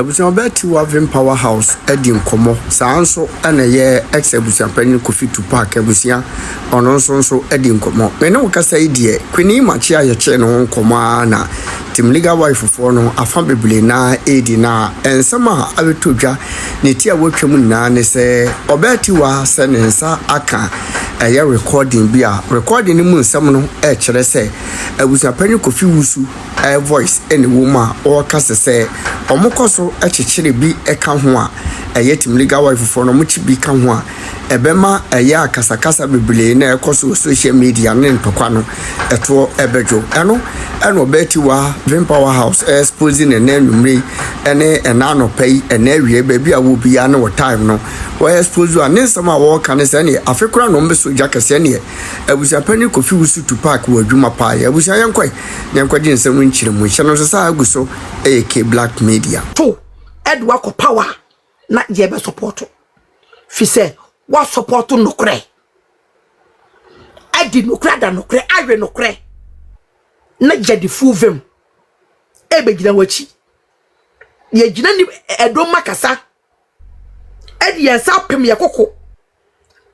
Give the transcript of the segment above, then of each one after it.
Abusuapanyi beti wa Vim Powerhouse edi nkomo saa nso ana ye ex Abusuapanyi Kofi Tupac abusia ono nso edi nkomo me ne wokasa idie kwini machi aye che no nkomo na Tim Legal Wife for no afa bebele na edi na ensema abetodwa ne ti a wotwam na ne se obeti wa se ne nsa aka eye recording bia recording ni mu nsem no e kire se Abusuapanyi Kofi wusu voice any woman or kase se omokoso echechire bi eka ho a eye Tim Legal Wife for no muchi bi ka ho a ebema eye akasakasa bebele na ekoso social media ne ntokwa no eto ebejo eno beti wa Vim Powerhouse exposing and numre ene enano pay ene wie baby a wo bia na wo time no wo expose wa ne sama wo kan se ne afekura no mbeso jakase ne Abusuapanyi Kofi wusu Tupac wo adwuma pa ya abusia yankwaje nsem nchire mu hye no so sa aguso AK Black Media to edwa ko power na je be support fi se wa support nokre adi nokre da nokre awe nokre na je di full vim ebe gina wachi ye gina ni edo makasa edi yensa pem ye koko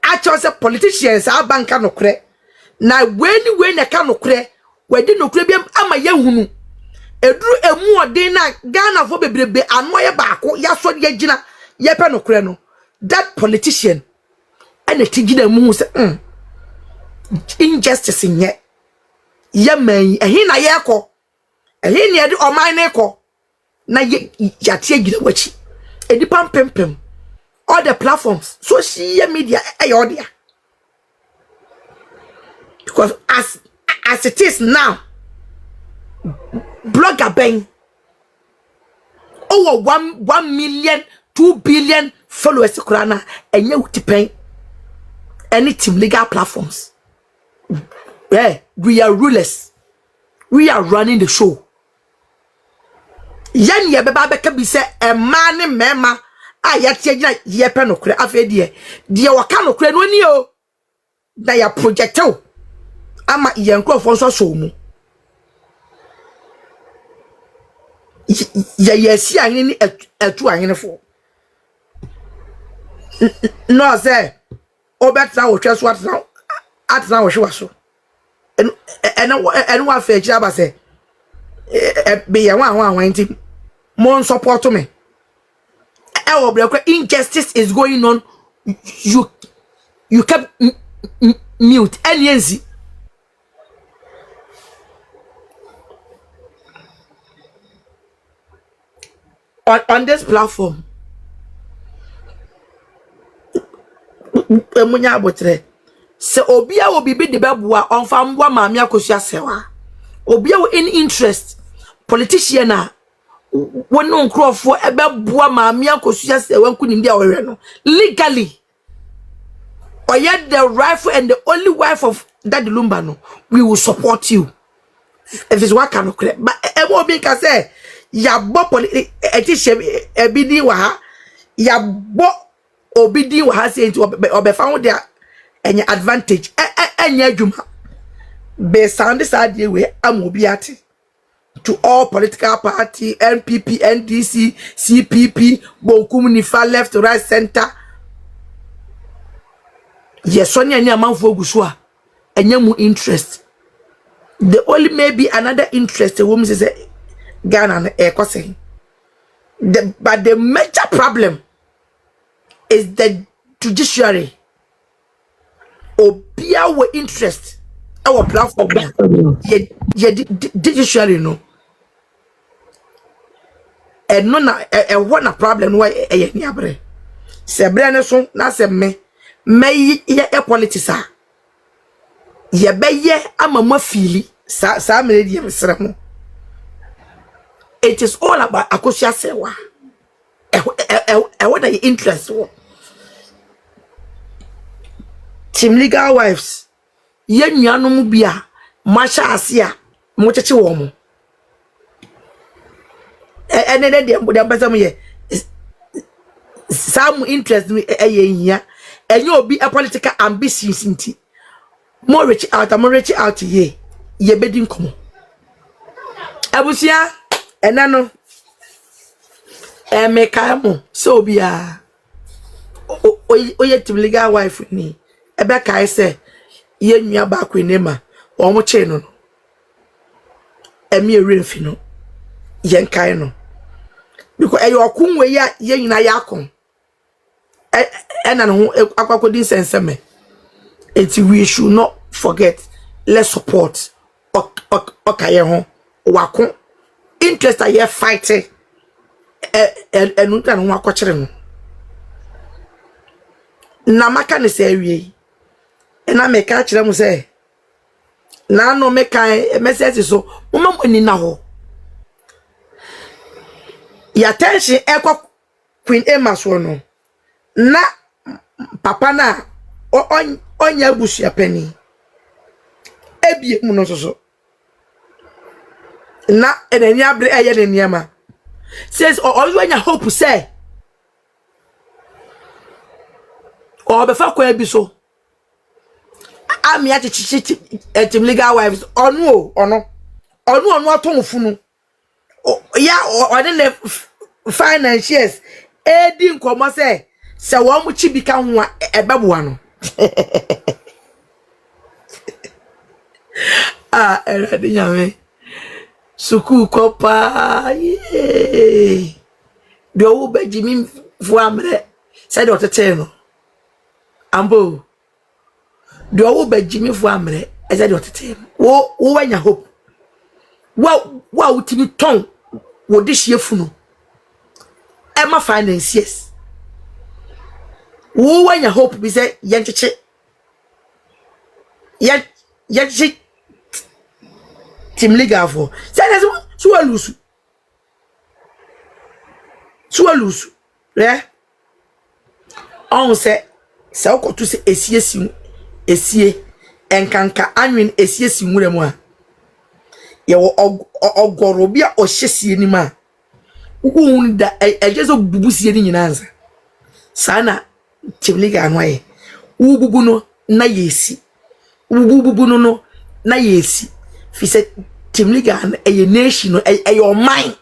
a chose politicians a banka nokre na weni na ka nokre wadi nokre bi ama ye hunu eduru emu odin na Ghana fo bebrebe ano ye baako ya so ye gina ye pe nokre no that politician and the tigina mu se injustice nye ye man ehin na ye ko ehin ne de oman ne ko na ye yatie gina wachi edi pam all the platforms social media all there because as it is now blogger bang over 1 million 2 billion followers kurana enye utipen any Tim Legal platforms. Yeah, we are rulers. We are running the show. Yan ye beba beka bi se e man mema a yatie gina ye pe no kure afedie de waka no kure no ni o na ya project o ama ye nkrofo so mu ye si anyi ni etu anyi fo no say obetra wo tweso atna wo hwe so eno wa fe kira ba se be ye wan nti mon support me injustice is going on. You kept mute. NNZ. On this platform, Munya botre. Se obia will be the babua on famwa mamia kosia sewa. Obia will in interest politician na when no crop for ebe bua mamia kosia sewa kunim dia owe no legally. Or yet the rifle and the only wife of Daddy Lumba no, we will support you. If it's what can occur. But ebo bi ka say ya bo ebidi wa ha ya bo obidi wa ha say obe found there any advantage any adwuma be sound side we amobiati to all political party NPP NDC CPP bokum ni far left right center. Yes, Sonia ni amanfo gusua enya mu interest. The only maybe another interest a woman say Ghana na ekose. But the major problem is the judiciary. Obia we interest our platform. Judiciary no. And no na one problem why e ni abre. Se bre ne so na se me may ye politics are ye beye amama fili sa medium sremo. It is all about akosia sewa what are your interests? Tim Legal Wives ye nuanom bia masha asia mo cheche wo mo ene de ambasam ye some interest me hia enye obi a political ambitions nti mo reach out ye bedi nkomo abusia enano Mekamo so bia oye tim legal wife ni ebe kai se ye nua ba kwenema o mo che no emi eremfi no ye nkai no because e yokunwe ya ye nyina yakon na no akwakodi senseme enti we should not forget, let's support okaye ho wako interest aye fighting enuta no akokere no na maka ne se awie na meka kire mu se na no meka message so mama mwani na ho ya tension ekwa Queen Emma so no na papa na onya Abusuapanyi ebie mu no so na enani abre eye ne niama says onya hope say o be fa kwa bi so ami achichichi etim legal wives ono atonfunu ya ne financiers edi nkomo se wo mu chi bika ho ebeboa no erade nyame suku kopa ye do wo bejimi fu amre se do tete no ambo do wo bejimi fu amre e se do tete wo wanya hope wa utimi ton wo de hie no Emma financiers wo wanya hope bi say yencheche yencheche team legal for say so alusu le on say okotu se esie enkanka anwen esie sinwure mu a ye wo ogoro bia ohyesie ni ma uhun da ejeso bubusie ni nyinanza sana team legal anwaye ububu no na yesi ububu no na yesi fi se team legal eye nation no your mind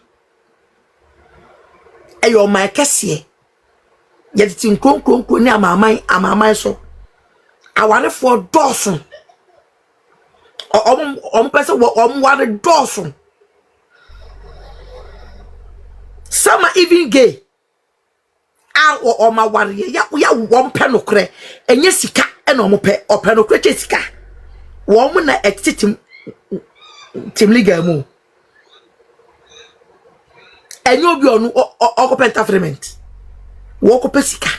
kese ye tin kronkron ni amaman so aware for dosun person ware dosun some are even gay or my warrior ya one penokre enye sika e no mo pe openokre che sika wo mo na exit team legal mu enye obi onu okope interference wo kope sika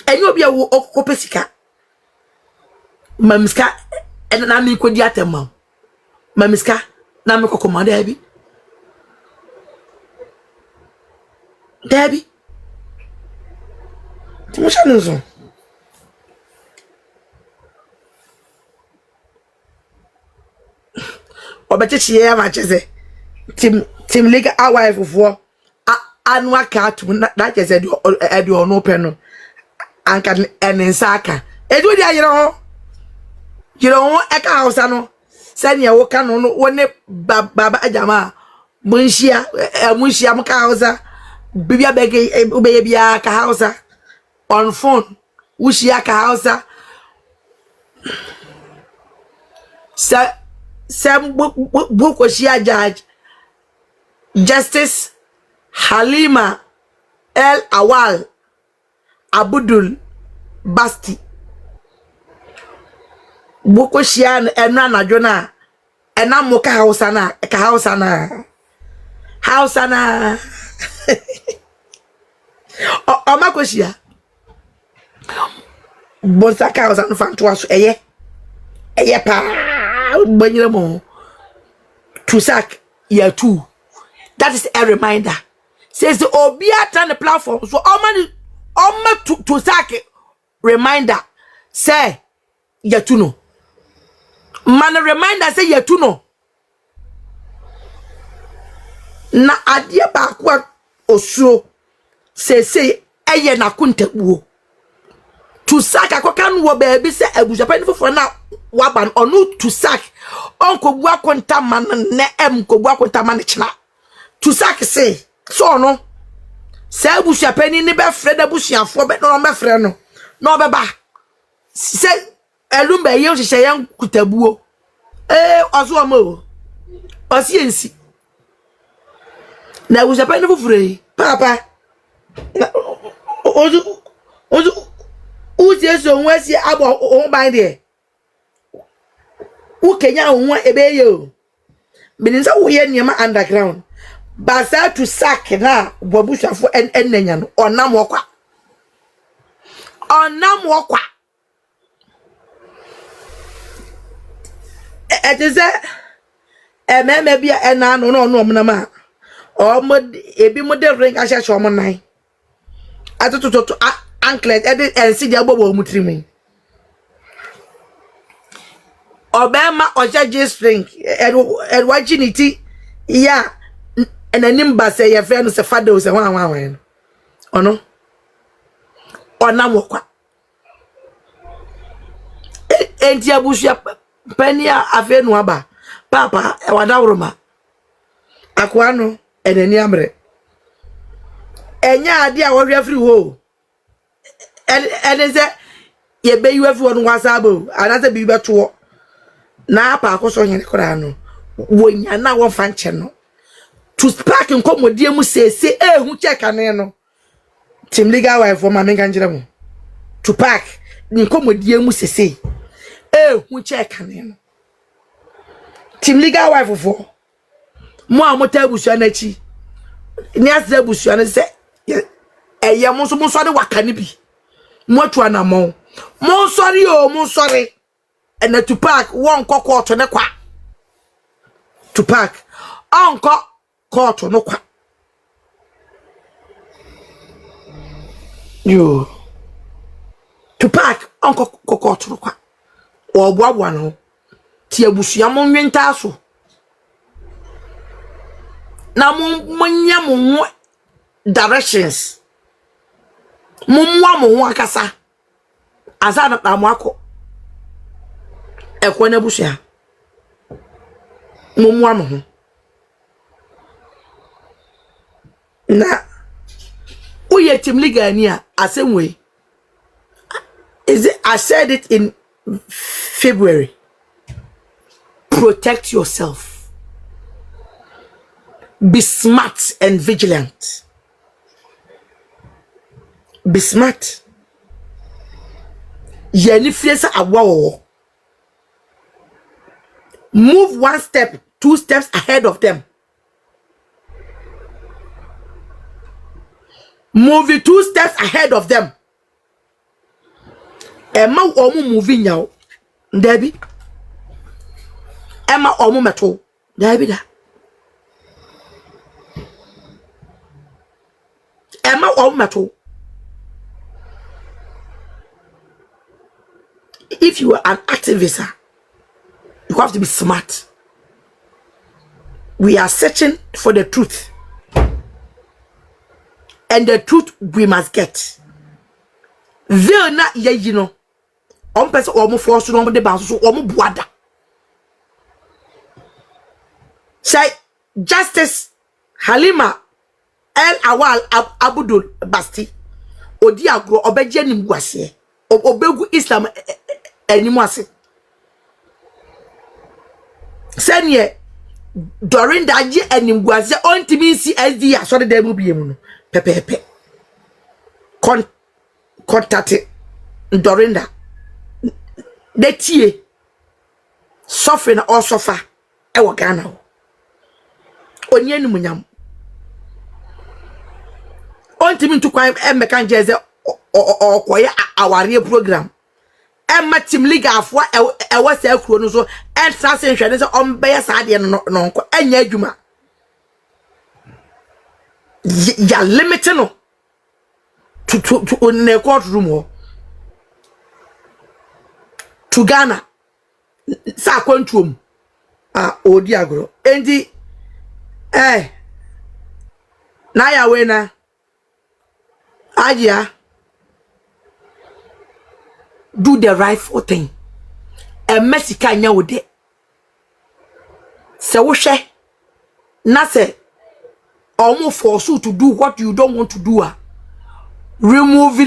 enye obi wo okope sika mamiska na mi kodi atemam mamiska na mi kokomanda abi Debbie, tu challenge. Obechichi ya macheze. Team league wife for annual cat that is edu ono peno. Anka ensaka. Edu dia yiro eka house no. Sanya wo ka no wone baba ajama. Munshia mka house. Bibia bege ubeye bia ka hausa on phone ushia ka hausa sam buko shia judge Justice Halima El Awal Abdul Basti buko shia enra na jona enamo ka hausa na o makoshia bonsa ka osan fanto aso eye pa gbanyere mo Tupac year 2. That is a reminder. Says the obia turn the platform so oma Tupac reminder say year 2 no man reminder say year 2 no na adie ba kwa osuo say eye na kuntabuo to sack akoka no baby say Abusuapanyi foforo na waban onu to sack onko bu akonta man ne ko bu akonta man china to sack say so no say Abusuapanyi ni be frɛ da busuafo be no be frɛ no no be ba say elumba ye hyehyɛ yan kutabuo ozo omo osiensi na Abusuapanyi foforo papa ozo Ujeso nwesi abo o ban de. U Kenya onwa ebeye o. Bininsa wo ye niema underground. Basa to sack na bobushafo ennanya no onam okwa. Onam okwa. Etize ememe bia ena no no no mnama. O mod ebi mo de ring ahya hye omo nan. Atototo anklet edi ensi dia bobo mutrimi obema ojaje string edwajiniti ya enanim base ye fe no se fada o se wan ono onamokwa enti Abusuapanyi afe no aba papa e wada woroma akwa no enani amre enya ade a wo hwe free ho Eleze ye be you everyone wasabo anase bi beto na apa akoso hene kora no wonya na wo fa nche no Tupac nkomodie mu sese ehu cheka ne no team legal wife for mama nganjira mu Tupac nkomodie mu sese ehu cheka ne no team legal wife for mo amota abusua na chi ni ase abusua na se eye mo so de wakane bi Motu anamon. Mon sorry oh, mon sorry. And the Tupac won court to ne kwa. Tupac. Uncle court no kwa. You. Tupac uncle court no kwa. O boabwa no. Ti Abusua mo nwenta so. Na mo nya mo directions. Mumwa mo akasa azana na mo akọ ekwo na Abusua mumwa mo na uye team league ni a asemwe is it, I said it in February. Protect yourself, be smart and vigilant. Be smart. Yeni fiesa awawo. Move 1 step, 2 steps ahead of them. Move it 2 steps ahead of them. Emma omu moving now. Debbie. Emma omu meto. Debbie da. Emma omu meto. If you are an activist, you have to be smart. We are searching for the truth. And the truth we must get. Veil na ye you know. Person or force no de bounce so omo buada. Say Justice Halima El Awal Abdul Basti odi agro obeje ni muase obegu Islam animuase senye during that je animuase ontimi si SD asode da mu biemu no pepepe contact during that de tie suffering or suffer e wo Ghana onye ni munyam ontimi to kwan e meka njeze okoye aware program Emma team league afwa e was a kuro no so entra se nhwede se ombeye saade no nko enya adwuma ya limit no to ne court room to Ghana sa kwantuom odi agro endi na ya we na ajia do the rightful thing. A messy kanya with it. So she na say almost force you to do what you don't want to do. Remove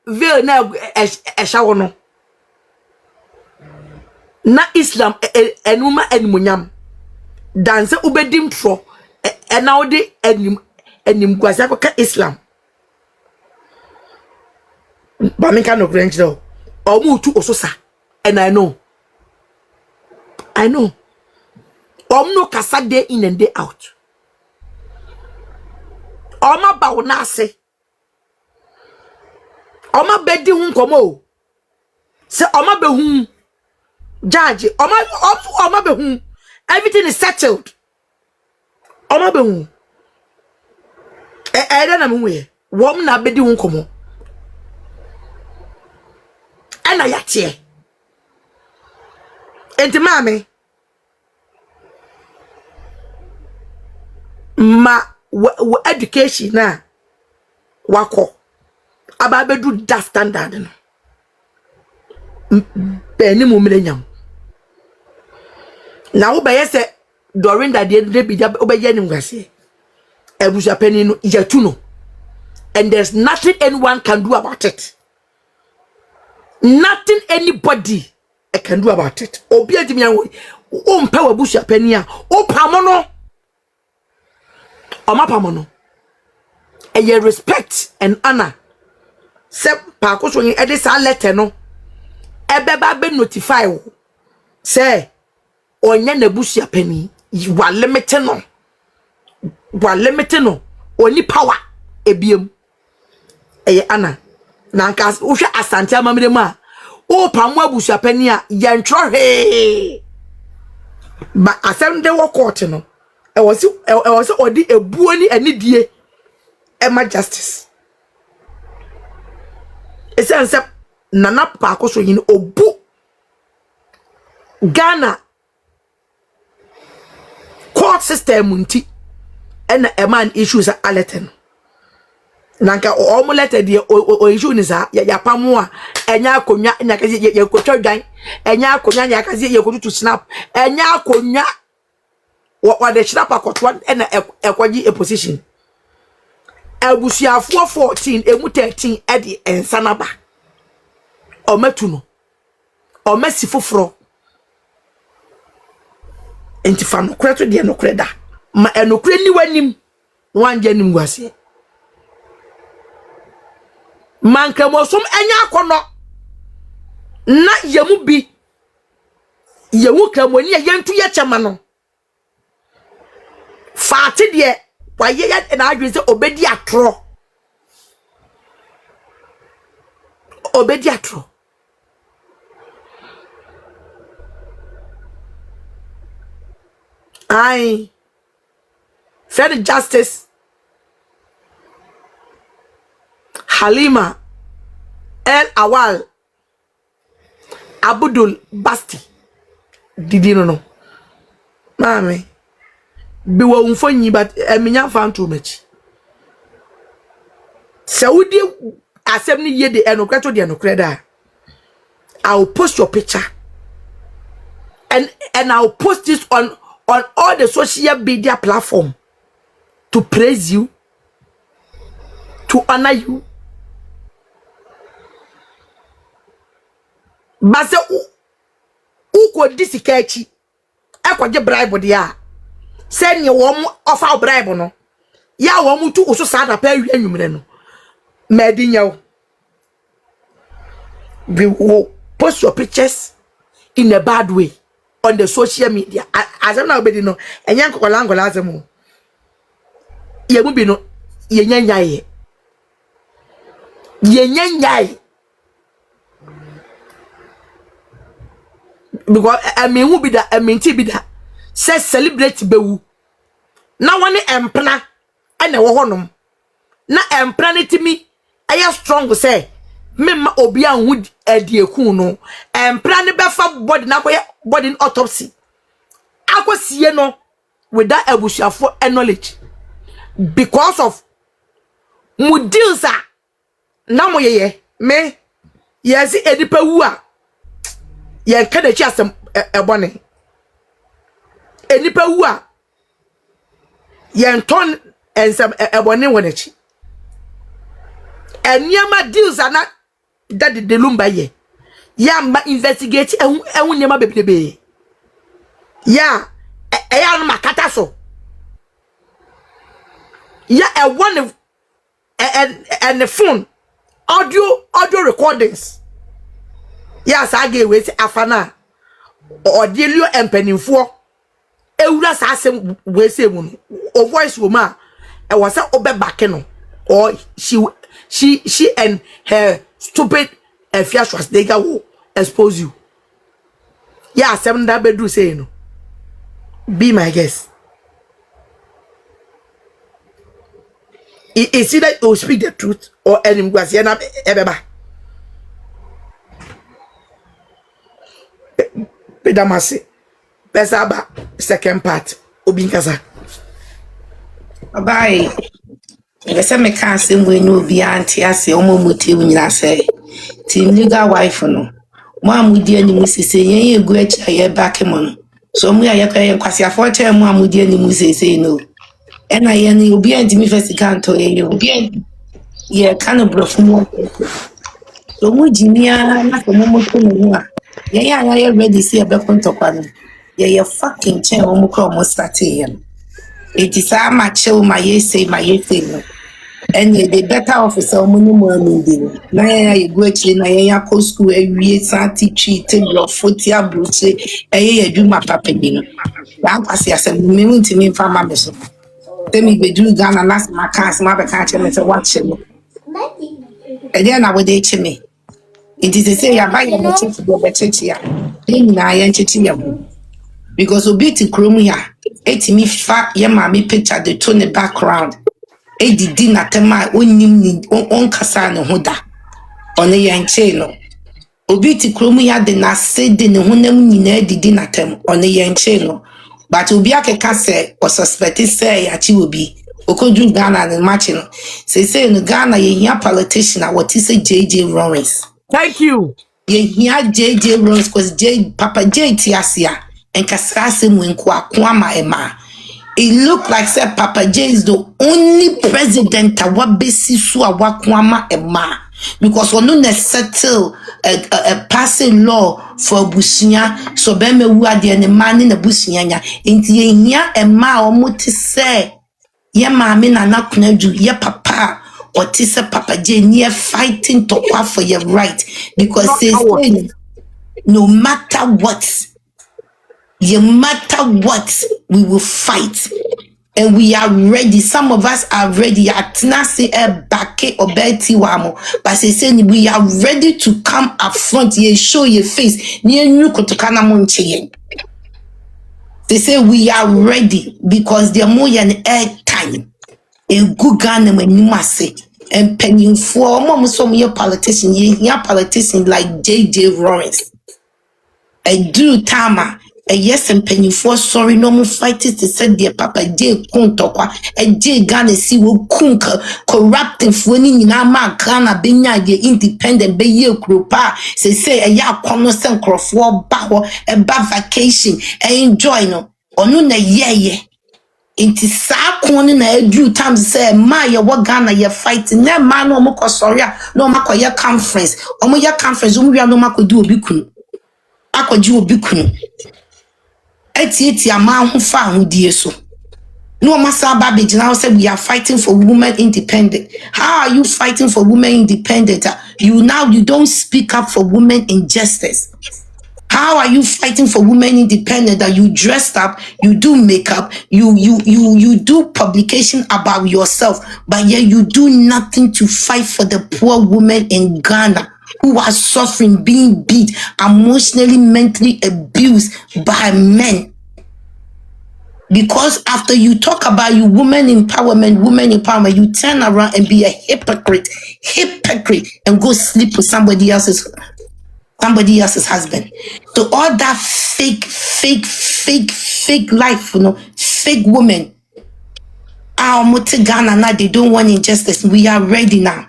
veil na shower no. Na Islam enuma enmunyam. Dance ubedim tro now de enim kwasa ka Islam. Ba me kan no crange do. Omu tu ososa and I know. No kasa day in and day out. Oma ba wona se. Oma bedi hun komo. Se oma be hun judge. Oma be hun. Everything is settled. Oma be hun. Eda na mwe. Wom na bedi hun komo. Ena yatie. Enti mame. Ma education na wako aba bedu that standard no beni mu mrenyam na wo be se during that day be obeye ni ngwase Abusuapanyi no yetu no and there's nothing anyone can do about it. Nothing anybody can do about it. Obi adimi yan o mpa Abusuapanyi a o pamono Omapamono. And ye respect and honor. Se pa so yin ede sa letter no. Ebeba be notify wo. Se onye na Abusuapanyi wa limit no. Wa limit no. Oni power ebiem. Eye ana. Na nka wo hwe asante amamre mu a o pamo Abusuapanyi a ye ntro he. Ba asem de wo court no. I was odi ebuoni anidie ema justice. Esense nana pa so yin obu Ghana court system nti ena eman issues aleten. Nanka o letter die o issue ni za ya pamo a enya akonya nya kazi ye kotwa dwan enya akonya nya kazi ye kotutu snap enya akonya what the snap akotwa ena ekwaji a position. Abusuafo 14 emu 13 edi ensanaba o metu no o mesi foforo enti fa no kreto de no kreda ma enokre ni wanim wanje nim gwase manka mosom enya akono na yemu bi yewu kamoni yentu ye chema no faati de waye ya na adwe se obedi atro I fair justice Halima El Awal Abdul Basti didino no mame be wo mfonyi but eminya fan too much Saudi asem ni ye de enokreto de enokreda I'll post your picture and I'll post this on all the social media platform to praise you, to honor you. Base u ko disikechi e ko je bribe dia se ni wo offer bribe no ya wo mu tu uso sada pa wi anwumre no medinya we will post your pictures in a bad way on the social media as na obedi no enya nkokola ngola azemu ye mu bi no ye nyanyaye because I mean who be that I mean ti be that say celebrate bewu na woni empna ene wo honom na empna ne timi aya strong say memma obi anhu adieku no empra ne befa body na koye body autopsy akosie no with that abusuafo knowledge because of mu deals na moyeye me Yes, edipa wu a ye ka da chi asem ebone enipa wu a ye nton ensem ebone wonachi eniama deals ana that the lumba ye ya ma investigate ehun niama bebebe ya ya no makata so ya one and the phone audio recordings yes age we afana odelio empanimfo ewura sa asem we se mu o voice woman e was obeba ke no or she and her stupid fiaswas they go expose you yeah asem that bedru say no be my guest. Is either you speak the truth or any guasiana ebeba. Pedamasi. Besaba second part. Obinkasa. Bye. Bese me ka asem we no bi anti ase omo motive nyina say. Team legal wife no. Mo amudi ani musese yen egu acha ye back mo no. So mu ya ye kwa kwasi afoche mo amudi ani musese no. Ena ye ni obi anti mi first canto ye yo. Ye kind of brofu. So mu jinia na so mo moto no a. Ye ya ready see e be kontokwa no. Ye fucking chair omo kro mo start ye. It is how much my say no. And the better officer money na ya go actually na ya ko school ewie san teach take your foot ya bruce ya do my papa bi no. Ya kwase asem me ntimi mfa ma me so. Tell me be do Ghana last my cars my be catch me say watch me. And then I would each me. It is to say ya buy your church go be church ya. Then na ya church ya. Because obi ti krom ya etimi fa ye mama picture the tone background edidi na tema onim ni on kasa ne hoda one ye nche no obi ti krom ya de na se de ne honam nyina edidi na tem one ye nche no but obi akeka se o suspect say ya chi obi okodu Ghana ne match no say no Ghana ye hia politician what is JJ Lawrence. Thank you. Ye hia JJ Lawrence cause Papa J Tiasia and kasase mwenko akwama ema. It looked like said Papa J is the only president that besi su awakwama ema because we no settle a passing law for Abusunya so be me wu ade ne man na Abusunya nya enti ye hia ema omuti se ye maame na nakunaju ye papa or say Papa J near fighting to for your right because no matter what no matter what, we will fight. And we are ready. Some of us are ready. Atinasi bake or beti wamo. But they say we are ready to come up front. Ye show your face. They say we are ready because they're more than air time. A good gun when you must say. And penny for mom some your politician, your politician like JJ Lawrence. A do tama. Yes, and penny for sorry, no more fighters to said dear Papa J. Kuntokwa, a J. Ghana see will kunka, corrupting for any Nama Ghana Benya, the independent Bay Krupa, say a ya connoisseur for baho, a bad vacation, a enjoy no, or no, ye. Inti saa kone na edu time say ma ye wo Ghana ye fighting na ma no mo sorry no makọ ye conference omo ye conference omo wi no makọdu obi kunu akọji obi kunu eti ama ho fa ahodie so no masa ba be gina say we are fighting for women independent. How are you fighting for women independent? You don't speak up for women injustice. How are you fighting for women independent that you dressed up, you do makeup, you do publication about yourself, but yet you do nothing to fight for the poor women in Ghana who are suffering, being beat, emotionally, mentally abused by men. Because after you talk about you women empowerment, you turn around and be a hypocrite, and go sleep with somebody else's husband. So all that fake life, fake women. Our Ghana now, they don't want injustice. We are ready now.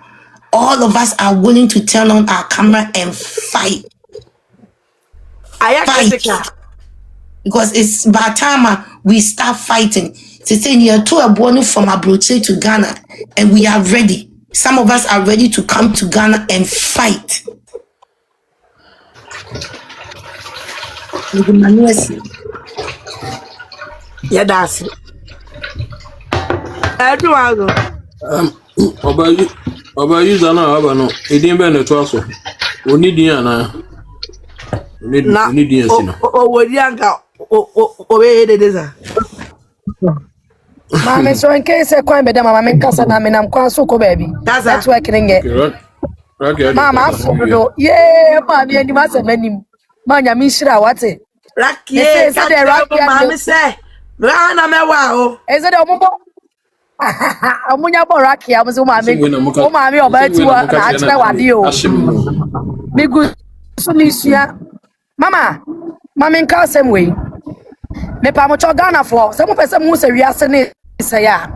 all of us are willing to turn on our camera and fight. Because it's by time we start fighting. To say you're to a born from Abuja to Ghana, and we are ready. Some of us are ready to come to Ghana and fight. Yeah, that's it. Obayi zana abano edin be neto aso onidin ana onidin asino wodi anka owe dedeza Mama so in case I kwan be dem mama me kasa na me nam kwan so ko baby network ringe mama afodo ye ma me ani ma se manim ma nya me shira wate rakie say the rakie mama say na me wa o say the omubo amunya bo rakie am so mama o mama oba tiwa na achire wade o me gu so ni sua mama nka sem we me pa mo cho Ghana for se mo pese mo se wiase ne say ya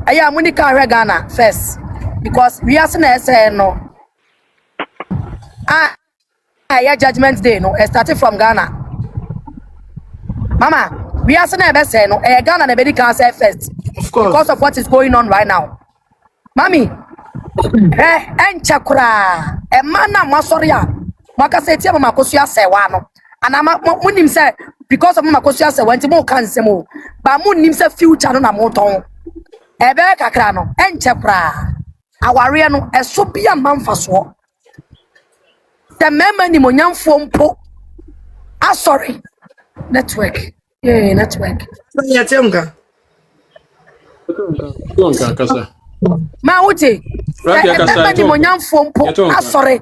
aya mo ni ka hwe Ghana first because wiase na say no yeah, judgment day no started from Ghana mama wiase na be say no Ghana na be di can say first of course because of what is going on right now mami enchakura mana masori a maka say tie mama kosu asewa no anama munim say because of mama kosu asewa nti mo kan semo ba munim say future no na mo ton ebe kakra no enchakura aware no eso bia manfaso the mema ni monyamfo mpo sorry network network ya tenga kasa ma uti the ni monyamfo mpo sorry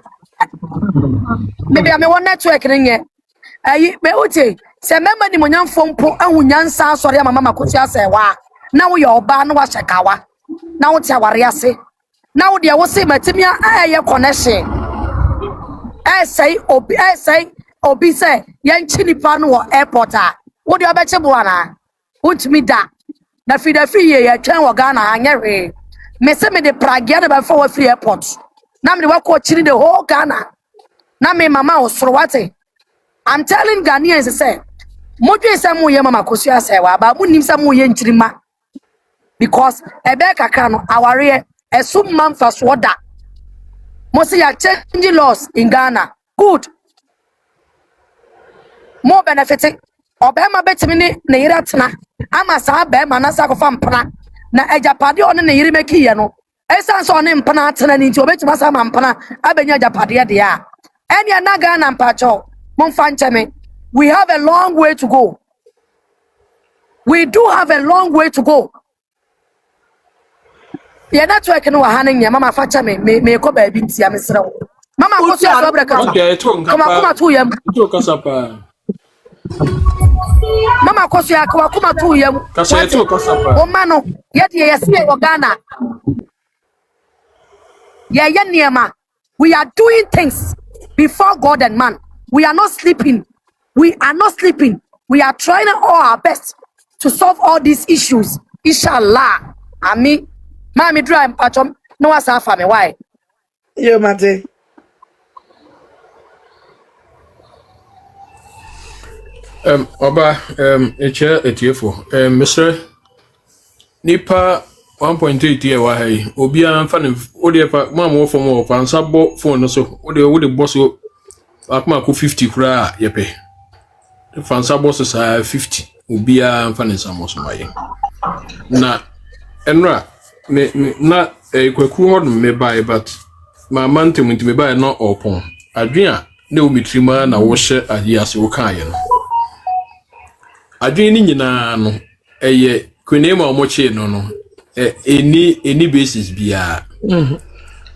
maybe am one network ringe ayi me uti se mema ni monyamfo mpo ahunyansa sorry mama makotu asewa na wo yo ba na wa shekawa na wo ti aware ase na wo de wo se matimia aye connection say obi say yanchi nipa no wo airport a wo de obeche buana untumi da na fi ye ya twen wo Ghana anyere me se me de pragia na ba for free airport na me de wako chiri the whole Ghana na me mama osoro wate I'm telling Ghanaians say modwe se mo ye mama kosu asewa ba mo nim se mo ye nchirima because ebe kakra no aware esum manfa so da Mosi ya change laws in Ghana. Good. More benefiting. Obema betimi ne yira tena. Ama sa bema na sa kofa mpana. Na ejapade one ne yiri meki ye no. Esan so ne mpana tena ni nti obetuma sa mpana abenya ejapade de ya. Enya na Ghana mpacho. Momfa ncheme. We have a long way to go. We do have a long way to go. Yeah, network no hanin ya mama facha me ko ba bi ntia me srew mama ko so abra ka okay kuma tu yam to kasapa mama ko so akwa kuma tu yam kasa to kasapa o ma no ye de ye se o Ghana ye niema we are doing things before God and man. We are not sleeping. We are trying all our best to solve all these issues, inshallah. Ami Mami draw and patchum, no was our family. Why? Yo, Mate. Oba, a chair at you for, Mr. Nipa 1.8 year, why, Obia, Fanny, Odia, Mamma for more, and sub phone, so, Odia would the boss, Akmaku 50 cra, yepe. The fancy bosses are 50, Obia, and Fanny Samos, my. Na, Enra. Me na kwaku hodum me buy but my mantem nti me buy no opon adwen a na omitrima na wo hye ahiase wo kan ye no adwen ni nyina no eye kwenema o mo che no any basis bia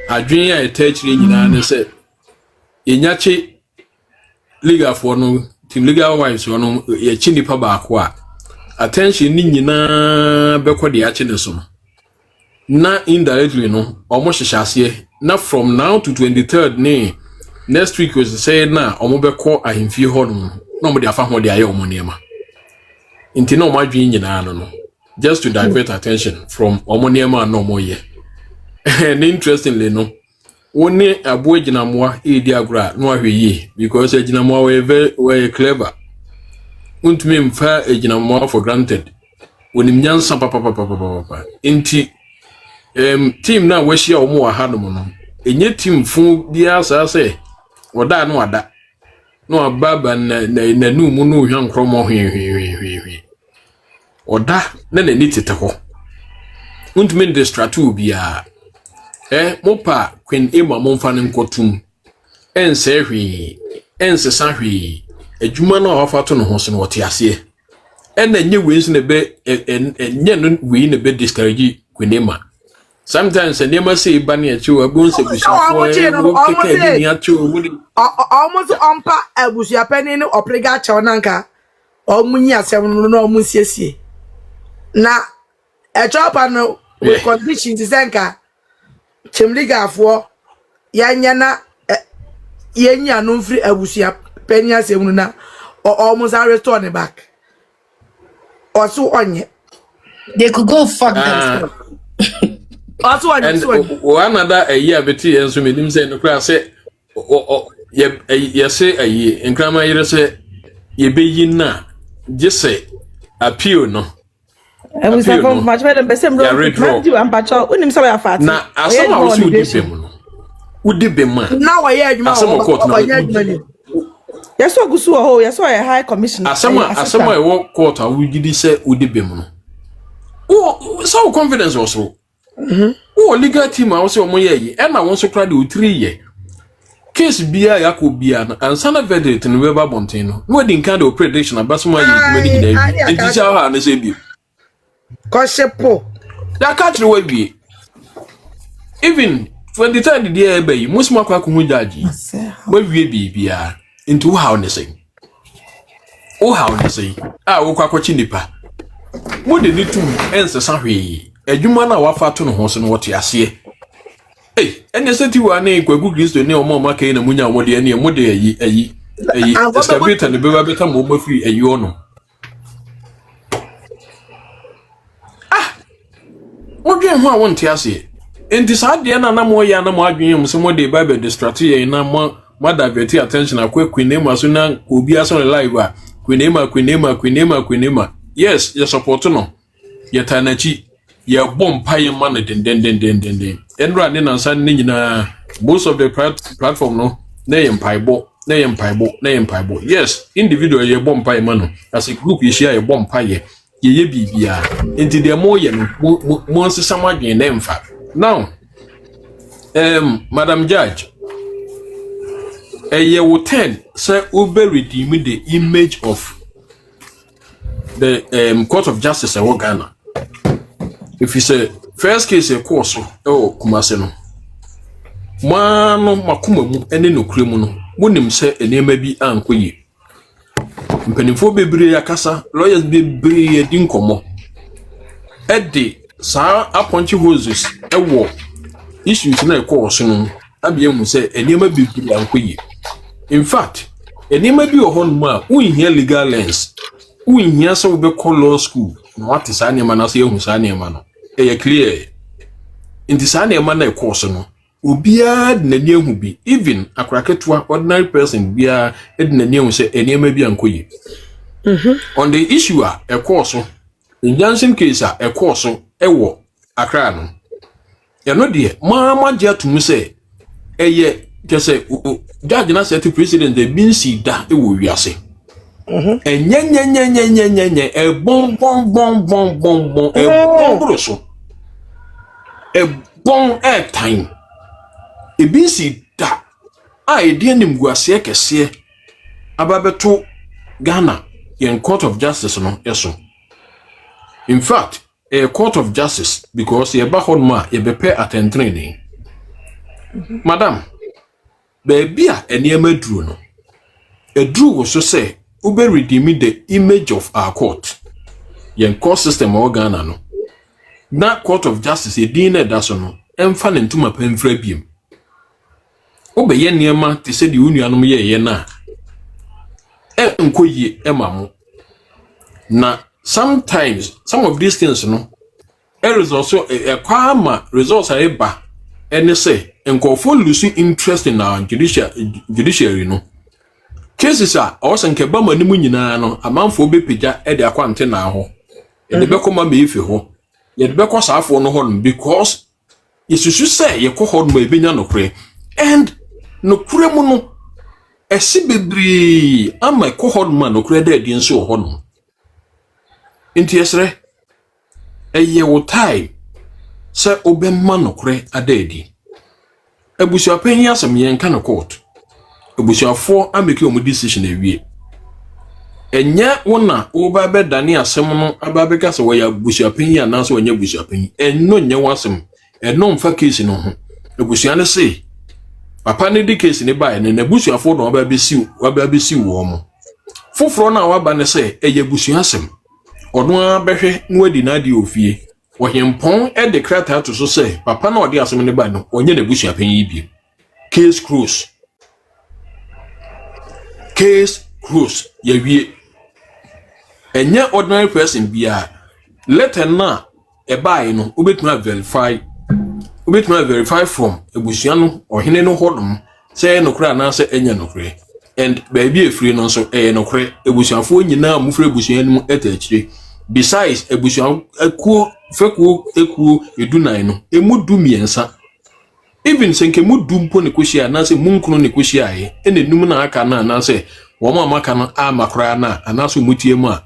adwen a etachire nyina ne se enyache legal for no team legal wives no ye chi nipa ba ko a attention ni nyina bekọ de ache ne so no na indirectly no almost shashie na from now to 23rd ne next week was say na omobeko ahimfie hodum no mo de afa ho de aye omonema inti no madwi nyina no just to divert attention from omonema no moye and interestingly no woni abo agyinamoa edi agora no ahwe yi because agyinamoa we clever untumi mfa agyinamoa for granted wonim nyansa papa inti team na wahia omo wa hanom no enye team fu bia say woda no ada no ababa na numu no hwan kromo hwe oda na nani tete ho untumi distratu bia mopa Queen Emma momfa ne nkotum ense hwe ensesa hwe adwuma na wafato no ho so no wote ase na nye wezi ne be nye no we ne be discourage Queen Emma sometimes and Emma say bani achu abunse bushafo keke ni achu wudi almost ompa Abusuapanyi ne oprega chaw nanka omunyi asem no omunsiesie na echopa no with conditions zenka chimligafo yanya na yenya no mfiri Abusuapanyi asem na almost restore ne back also onye they could go fuck themselves. Also and one other a year betty and so medim say no class say say ayi enkrama yire say ye be yin na just say appeal no I was from much better be same road you am pacho unim say afat na asama wo so udi bem no udi bem ma na wa ye adwuma asama court na yes so gusu ho yes so a high commissioner asama e wo court a wo gidi say udi bem no so confidence was so legal team a wo say omo ye yi e na won so kra de o 3 ye case bia yakobia na ansana verdict no weba bonten no no di nkan de prediction abasoma yi dwuma ni gida enti sha ha na se bi koshepo da catch we bi even 23rd day ebe yi musima kwa ko hujaji we wie bibia into how ne say wo kwa kwachi nipa mo de ni tum ensesa hwe adwuma na wafa to no ho so no wote ase ene seti wa na Kwagu Kristo ne omo maka na munya wode ne mo de ayi excavator ne beba beta mo mafiri ayi ono odwe ho a wonte ase enti sa de na mo ya na mo adwen mu se mo de bible distract ye na mo divert attention akwa Queen Emma so na obi aso live a Queen Emma yes you support no ye tanachi ye bompa ye man den enra ne nansan ne nyina most of the platform no na ye mpaibo yes individual ye bompa ye man no as a group ye share ye bompa ye bibia enti de mo ye no mo nsesa madwen na mfa now Madam Judge ye will 10 say ube redeem the image of the Court of Justice in Ghana. If you say first case a course Kumase no mano makuma mu ene no kremu no wonim say enema bi ankoyi mpanimfo bebre akasa lawyers bebre edi nkomo ede sa appointed houses ewo issues na course no abia mu say enema bebre ankoyi in fact enema bi ohon ma unhia legal lens unhia so be call law school no what is anema na say ehu sa anema no e clear inti sa anema na course no obia de nani ehu bi even akraketua ordinary person bia de nani ehu say enema bi ankoyi on the issue a course injunction case a course ewo akra no ya no de mama je atum say eye just judge na set president the binsi da ewo wiase enyenyenyenyenyenyenye e bon broso e bon time e binsi da a de anim guase kese ababeto Ghana in Court of Justice no yeso in fact a Court of Justice because ye ba honma ye bepe attentraining madam baby a enema duru no edru wo so say ube redeem the image of our court yen court system o Ghana no na Court of Justice e din na da so no emfa ne ntuma pamfra biem obe ye niema te se di unuanom ye na enkoyi emamu na sometimes some of these things no results so kwama results are eba ene say enkofo lose interest in our judiciary no cases a osenke ba manimu nyina no amanfo bepeja e de akwante na ho e de bekoma me efi ho ye de bekosa afo no ho no because yesusu say ye ko ho no ebenya nokre and nokre mu no esi bebri ama ko ho no nokre da di nso ho no nti esre eye wo time se obemma nokre adadi Abusuapanyi asem yen kan court abusuafo ameke omu decision ewie enya wona oba bedane asem no ababeka se wo ya abusuapanyi anaso wonya abusuapanyi enno nya wasem enno mfa case no ho abusua ne se papa ne di case ne bae ne abusuafo no wababesi wo mo foforo na waba ne se eye abusua asem ono abehwe no wadi na di ofie Ohempon e de krata to so say papa na odi asem ne ba no onye na busuapanyi bi case close ye wie enye ordinary person bia letter na e bae no obetuma verify from ebusua no ohene no hodom say no kra na say enye no kre and baby efiri no so no kre ebusuafo nyina amufre ebusua no etachire besides ebusua akuo feku edunan no emudu miensa even senke mudu mpo ne koshia na se munkunu ne koshia ye enenum na aka na se wo ma maka no amakra na anaso mutie mu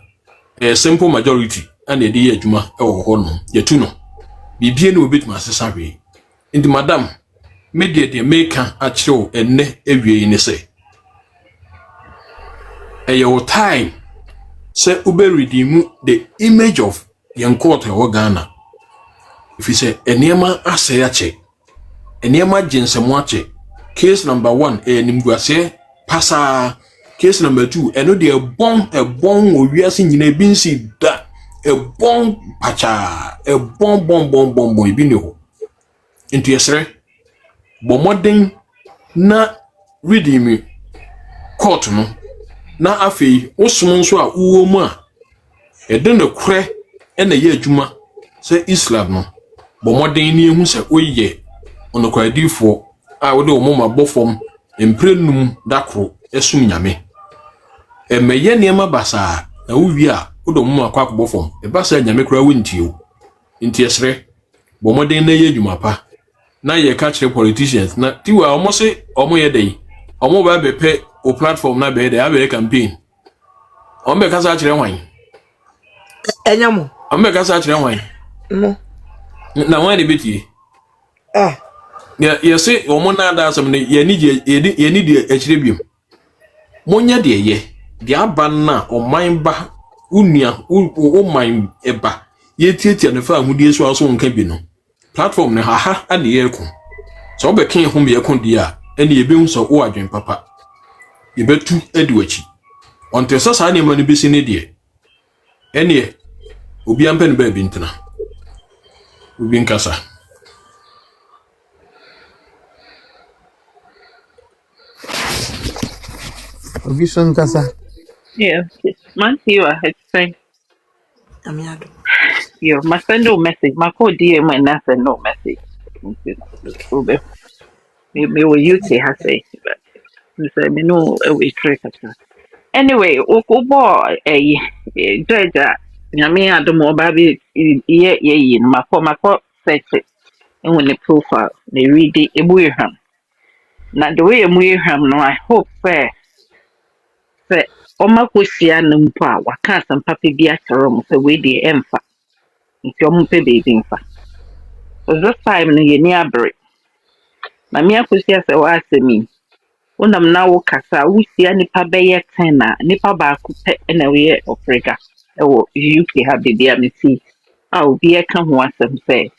a simple majority and edi ye adwuma e wo ho no yetu no bibie ne obetuma asesa hwe ndi madam media de meka a kire enne ewie ni se your time say ube redeem the image of young court or Ghana. If you say enema asayache, enema jinsemwache, case number 1, nimguase pasa, case number 2, eno de a bon or we are singing a binsi da, a bon pacha, a bon bino. Into yesre, bomoding na redeem court no. Na afei osum nso a uwo mu a ede ne kure ena ye adwuma se Islam no bomoden ni ehu se oye onokwadifo a wode omoma bofom emprenum dakro esum nyame emeye niema basa na uwi a wode omoma akwa bofom e basa nyame kura wentio nti esre bomoden na ye adwuma pa na ye ka kire politicians na tiwa omo se omo ye dei omo ba bepe o platform na be dey campaign ombe kasa akire wan enyamo ombe kasa akire wan no na wan de betie ye say omo na da asem ne ye ni de akire biem monya de ye de aba na oman ba unua oman eba ye tietia ne fa ahudie so aso nka bi no platform ne haha ade ye ko so be ken ho be ye ko dia ene ye be hu so o adwen papa yebetu ediwachi onte sasa na manu bisi ne de ene obi ampe ne ba bi ntena obi nkasa obi so nkasa Yeah, man, you are saying amiado you must send no message. My code DM and not send no message. Me will you say has say, but you say me no we trick at that. Anyway, boy, judge, Yami at the mobile ye my call search it, and when the profile they read the Ebuham. Now the way Ebuham, no, I hope fair. Say, Oma Kusia Numpa, Wakas and Papi Biatarum, so we the emfa. If you're Mumpe baby, so this time you near break. Mamia Kusia say, what I mean. When I'm now Kasa, we see a nipa bay tenna, nipa baku pet and away of Frega. Oh, UK have the dear Missy. Oh, dear, come once and say,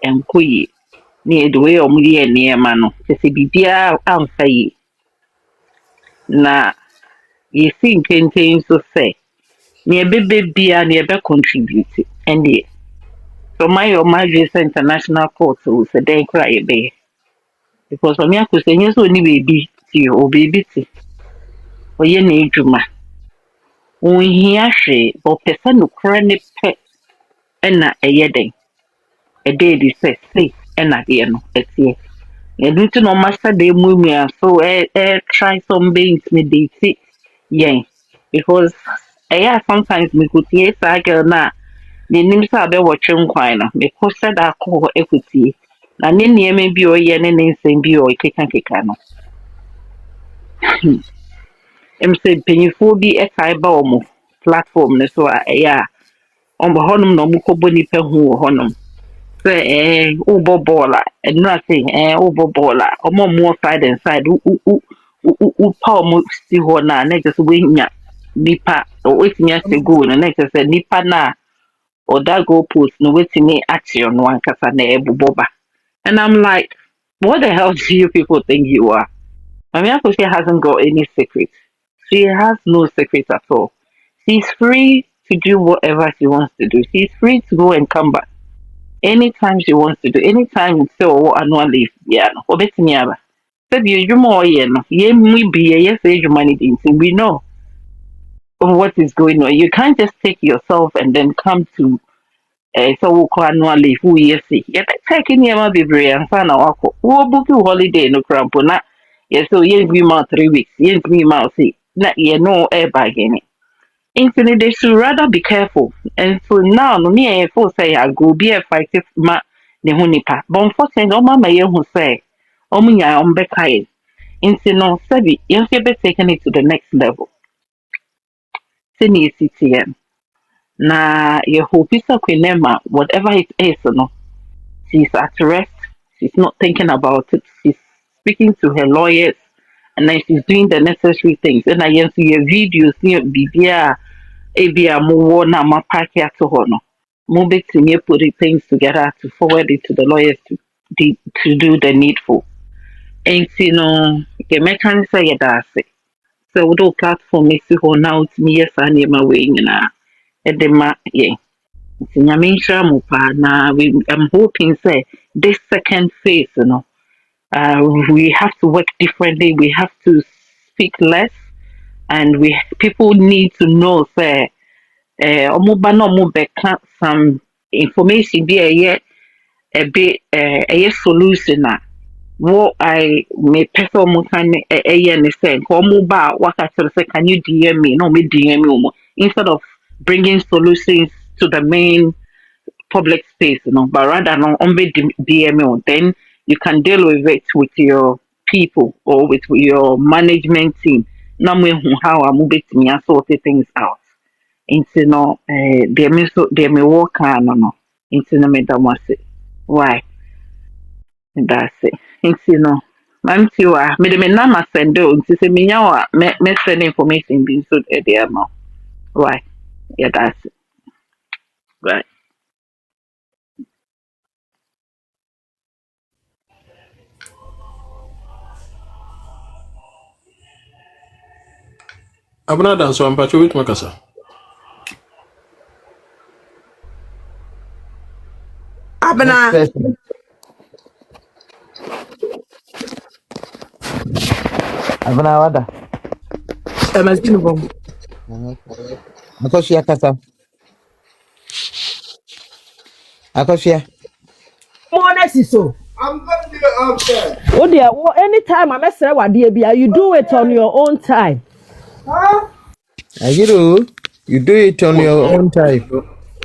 and kui near the way of me near Mano, to see Bibia, I'll say. Na, ye think things to say. Near baby beer near be contribute and the so my international court will say then cry a bay because when you could say yes only baby to you or baby to or ye need to ma when he actually or person who chronic pet and not a yedding a day say and at the end it's here You need to know master the mumia, so try some be intimidate yeah. Because yeah, sometimes me could see a girl na the names are be watching quina, because said I call equity. Na ne nneɛma bi a ɔyɛ ne nsɛm bi a ɔkeka no ɛm sɛ mpanyinfoɔ bi ɛtae ba wɔn platform no so a ɛyɛ a ɔmo hɔnom na ɔmo kɔbɔ nipa ho wɔ hɔnom sɛ wobɔ bɔɔl a ɛno ase wobɔ bɔɔl a ɔmo a ɔmo side and side wopa ɔmo si hɔ na na kyerɛ sɛ woanya nipa wɔatumi ahyɛ goal no na kyerɛ sɛ nipa no a ɔda goal post no wɔatumi akyerɛ no ankasa na ɛbobɔ ba and I'm like, what the hell do you people think you are? Mami Akosia hasn't got any secret. She has no secret at all. She's free to do whatever she wants to do. She's free to go and come back anytime she wants to do. Anytime so annual leave, yeah, no. Obetini aba. Said you more yeah no. Ye we be yes humanity. We know what is going on. You can't just take yourself and then come to so we call annual leave. Who yes see? Yeah, take any of the brain and find out. Who book you holiday no crampo na. Yes, so yen be ma 3 weeks. Yen be ma see. Na ye no air bargaining. Infinitely, they should rather be careful. And so now, no me for say I go be a fight ma ne hunipa. But unfortunately, no mama ye who say, oh me ya umbekaye. Instead no sabi, you be taking it to the next level. Sini CTM. Na ye hope is a quinema, whatever it is, no. She's at rest. She's not thinking about it. She's speaking to her lawyers, and then she's doing the necessary things. And I see your videos near Bibia, Abia, Mo, na Mapaki at Hono. Move it to me, putting things together to forward it to the lawyers to do the needful. And you know, the mechanics say that's it. So, we do platform is to hold out me, yes, I need my way in a yeah. Nyamisha mupa na I'm hoping say this second phase, you know, we have to work differently. We have to speak less, and people need to know say, omuba no mubeka some information be a bit a solution na. What I may person mo can a say, omuba waka say can you DM me? No, me DM me instead of bringing solutions to the main public space, you know, but rather no only DMO, then you can deal with it with your people or with your management team. No me how I move it me and sort things out. Into no they may work on no into no me that why that's it. Into no man you are me me na ma send into say me nyawa me send information being so there now. Why? Yeah, that's it. Right. Abuna dan so ampacho wit makasa. Abena. Abana wada. Mazini bom. Akosia kasa. Akosia. More next so. I'm gonna do it outside. Oh dear, well, anytime I'm say what dear, you do it on your own time. Huh? Ajiru, you do it on your own time.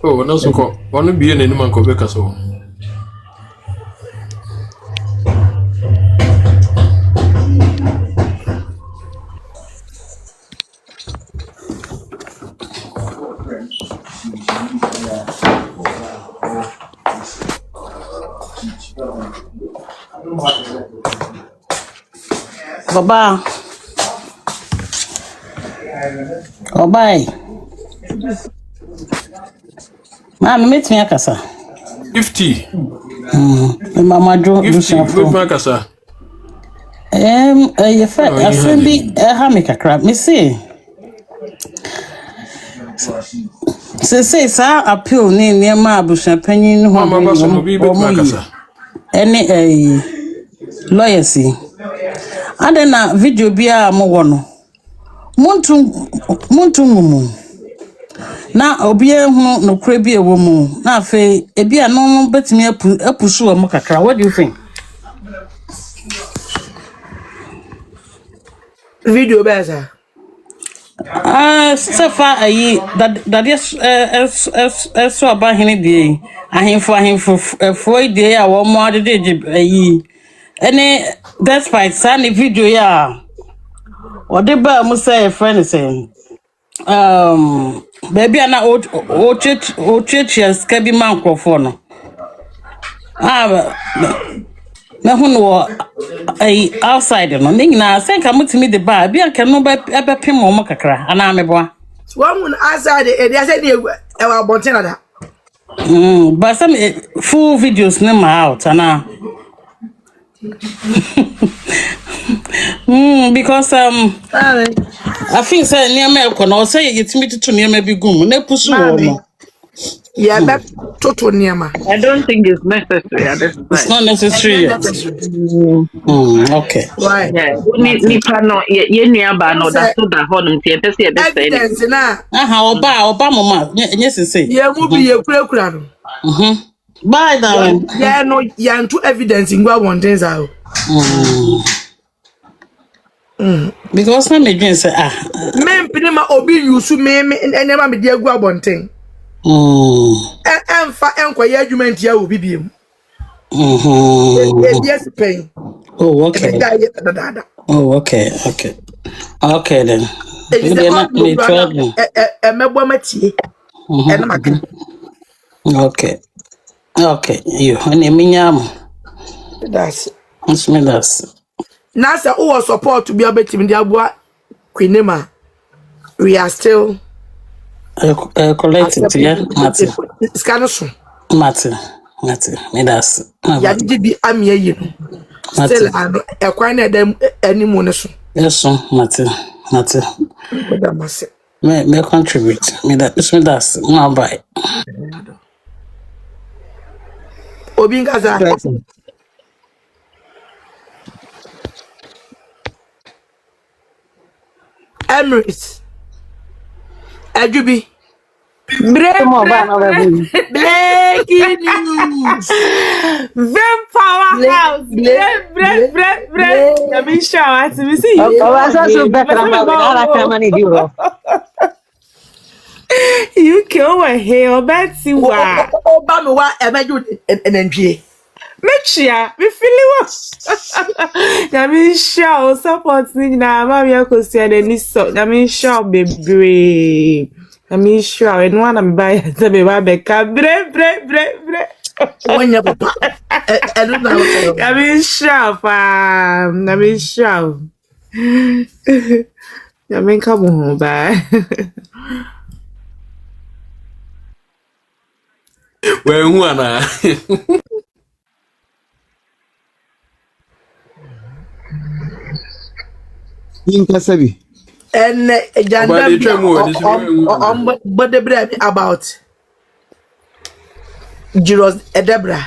Oh, no so ko. Wonu biye na niman ko be kaso. Baba. Oh, bye. Mama, meet me akasa. 50. Mama do 50. Wit makasa. Your friend, a friend be a kakra. Me say. Say, sir, appeal near my Abusuapanyi no Mama baso no bi bet makasa. Any lawyer see. And then a video be a mo wono. Muntu mumu. Na obie hu no kra bi ewo mu. Na fe e bia no betimi apusu o mo kakra. What do you think? Video beza. So far that is so about him day. I for for day I want more the any despite sunny video yeah. Or the bar must say friend saying baby and old church yes can be microphone. Na huno outside no na say come to me the bar bia can no be pem mo kakra ana meboa One outside they say they were bonting that. but some full videos na my out ana because I think say near me ko no say yetimi to near me bi gum na pusu wo no Yeah, that total niama. I don't think it's necessary at this it's time. not necessary yet. Okay. Why? Yeah, nipa no ye nuaba no da so da honum tie pese e be say ni. Evidence na. Oba mama yes say. Ye mu bi ye kura no. Bye darling. Yeah, no, yeah, into evidence in what one things out. Because na me dream say Men pinema obi yusu me and never me dear go abonten. And fa enquire argument ya obi biem. Yes, pain. Oh, okay. Oh, okay. Okay then. It's the mebomati. Okay. Okay. You and that's Nasa who support to be able to be the Queenema. We are still collected, yeah, Martin. Scanoson. Martin. Me that's. Ya did be amia you. Still a quine them any monason. Yes, Martin. Me contribute. Me that's now buy. Obingaza. Emirates. Ajubi. Breaking news. Vem powerhouse. Break. I'm in shower to be see. You kill my hair, Betsy. Obama, what am I doing? An Make sure we feel it. I mean, show support me now. Mammy, I could see any so. I mean, show baby. I mean, sure, and one I'm buying the baby. Break. When you're papa, I don't know. I mean, sure, I mean, sure. I mean, come on, bye. Where who are Inkasabi. And but the bread about Jiros Edebra.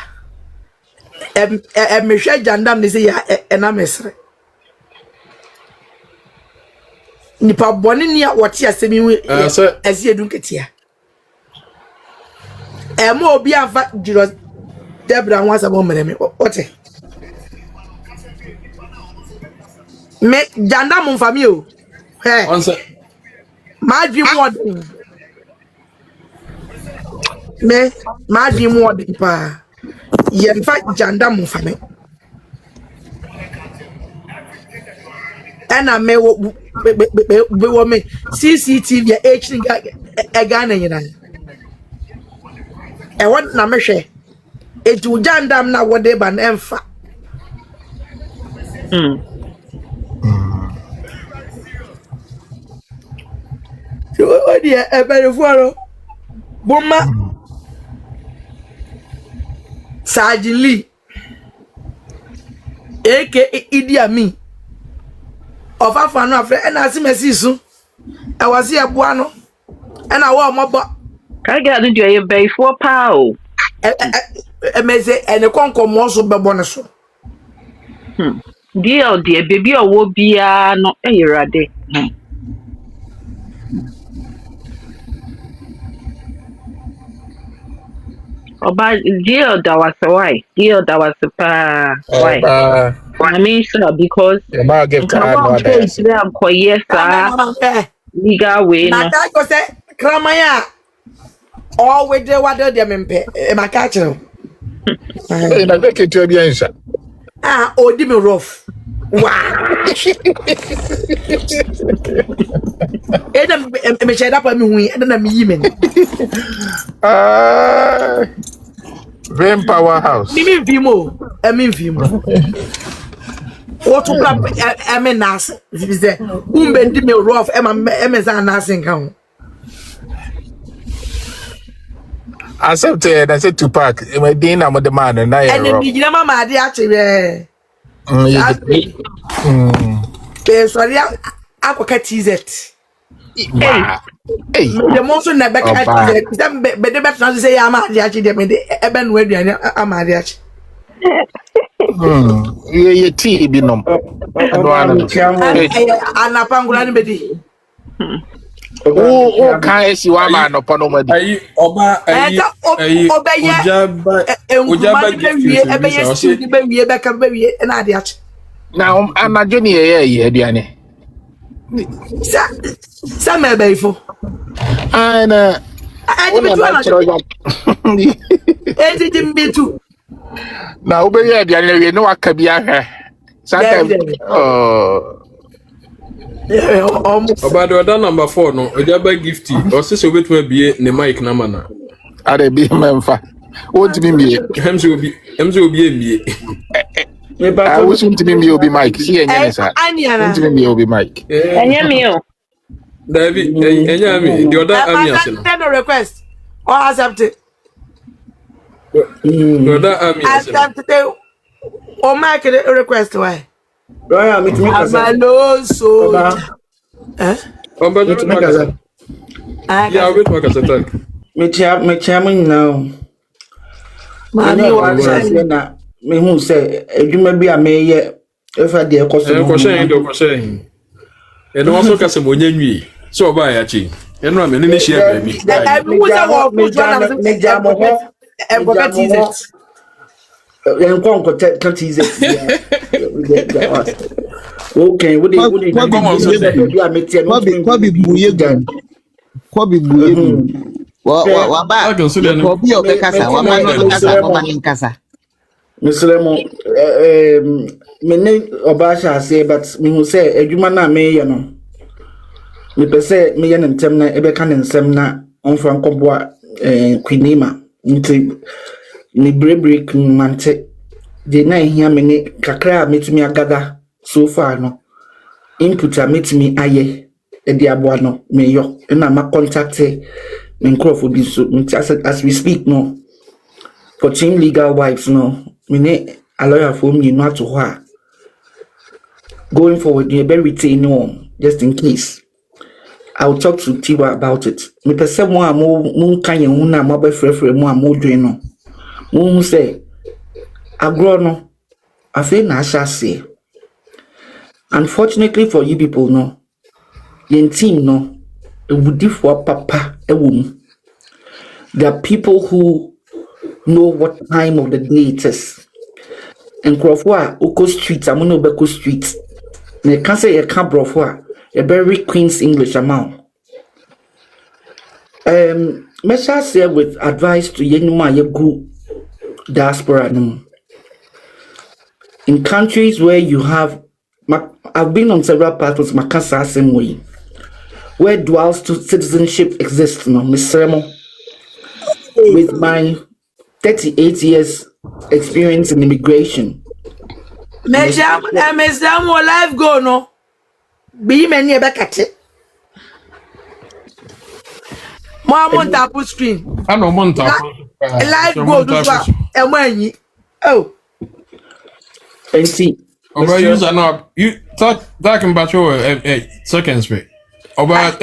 Michelle Jandam is here and I'm Mesre. Nipa boni near what you say, as you don't get here. And more be a fat Jiros Debra once a woman. What? Make Jandam for me. Hey, my dream word. Me, my dream word. Pa, ye in fact Jandam for me. And I may be woman CCTV H a gun in your I want na me share. It will Jandam na what they ban emfa. Oh dear, a better follow. Boma Sergeant Lee, aka Idi Amin, of a fan of and I see my sister. I was here, Buano, and I want my I got to do a bay for pow. A message and a concord also by bonus. Dear, baby, or will be no a day. Oba deal that was why. Deal that was why. I mean sure because the mark give to add one more page dice. there for yes legal way Na no. ka ko se kramaya all we dey what dey mempe e maka kire. Hey, na make it to be answer. Ah, odi me rough. Wow. Eda me sheda pa me hu eda na me yimen. Brain powerhouse. Mi vimo, e mi vimo. Otu pra e me nas. Bize, umbe me rough e me za nas nka ho. Accept it, I said Tupac. My dinner, I'm the man, and I am. And ni gina mama ade akire. Sorry, akoka TZ. Hey, The most na back at TZ. Be the better say ya ma ade akire me de ebe no aduane ama ade akire. You tea be no. Anapangula ni bedi. Oh, can't see one man upon nobody. Ayi oba ayi ojaba gift ebe ye stew di be wie be ka be wie na ade ache. Now, I'm a junior, yeah, Diane. Sa me be ifo. And Did mbitu. now, obey ya, Diane, you know what can be a sometimes. Oh, oba do that number 4 no ojaba gift o se so betu abie ne mic na mana are be memfa. What to be me? Hemzo obi emie. I wish him to be me, Obi Mike. See, and yes, sir. To be me, Obi Mike. Enya me o. David, enya me. The other army aseno. Send a request or accept it. The other army aseno. Accept it. Or make a request why? Roya, me to make a so. Oba do make a. Yeah, wait make a talk. Me chairman now. Mami wa na me hu say adwuma bi a me ye efa de ekoso no. Ekoshen. E no so kase mo nyanwie. So oba ya chi. E no me ni share baby. Who say wo put one me jam ho e go get it. En kon ko tet easy. Okay, we dey Come on, so bi a me tie no. Kwabi buye gan. Kwabi buye gan. Wa ba. Kwabi o be kasa, wa ma no kasa, wa ma nin kasa. Mislemo me ne oba sha say but me hu say adwuma na me ye no. Me pese me ye ntem na ebe ka nsem na onfra nkoboa kwinima nti ni break mante de na hia me ne kakra metumi agaga so far no input a metumi aye e de aboa no me yo na ma contact me nkrofo bi so as we speak no for team legal wives no me ne a lawyer for me not to her going forward you better retain on just in case. I'll talk to Tiwa about it. Me pese mo a mo kan yen hu na mo be frefre mo a mo dwen no. Mo hu say agro no afi na sha say. Unfortunately for you people no. Yen team no e wudi for papa e wo mu. There are people who know what time of the day it is. And Crawford Oko Street, I'm no Beko Street. Ne can say a camp Crawford. A very Queen's English amount. Mesha say with advice to Yenuma Yegu diaspora. In countries where you have, I've been on several passports, Makasa same way, where dual citizenship exists. No, Miss Remo, with my 38 years experience in immigration. Mesha, life go no. Be many a back More tap screen. I know monta. Life go to and when you and see. Oba user no you talking about your second spec. Oba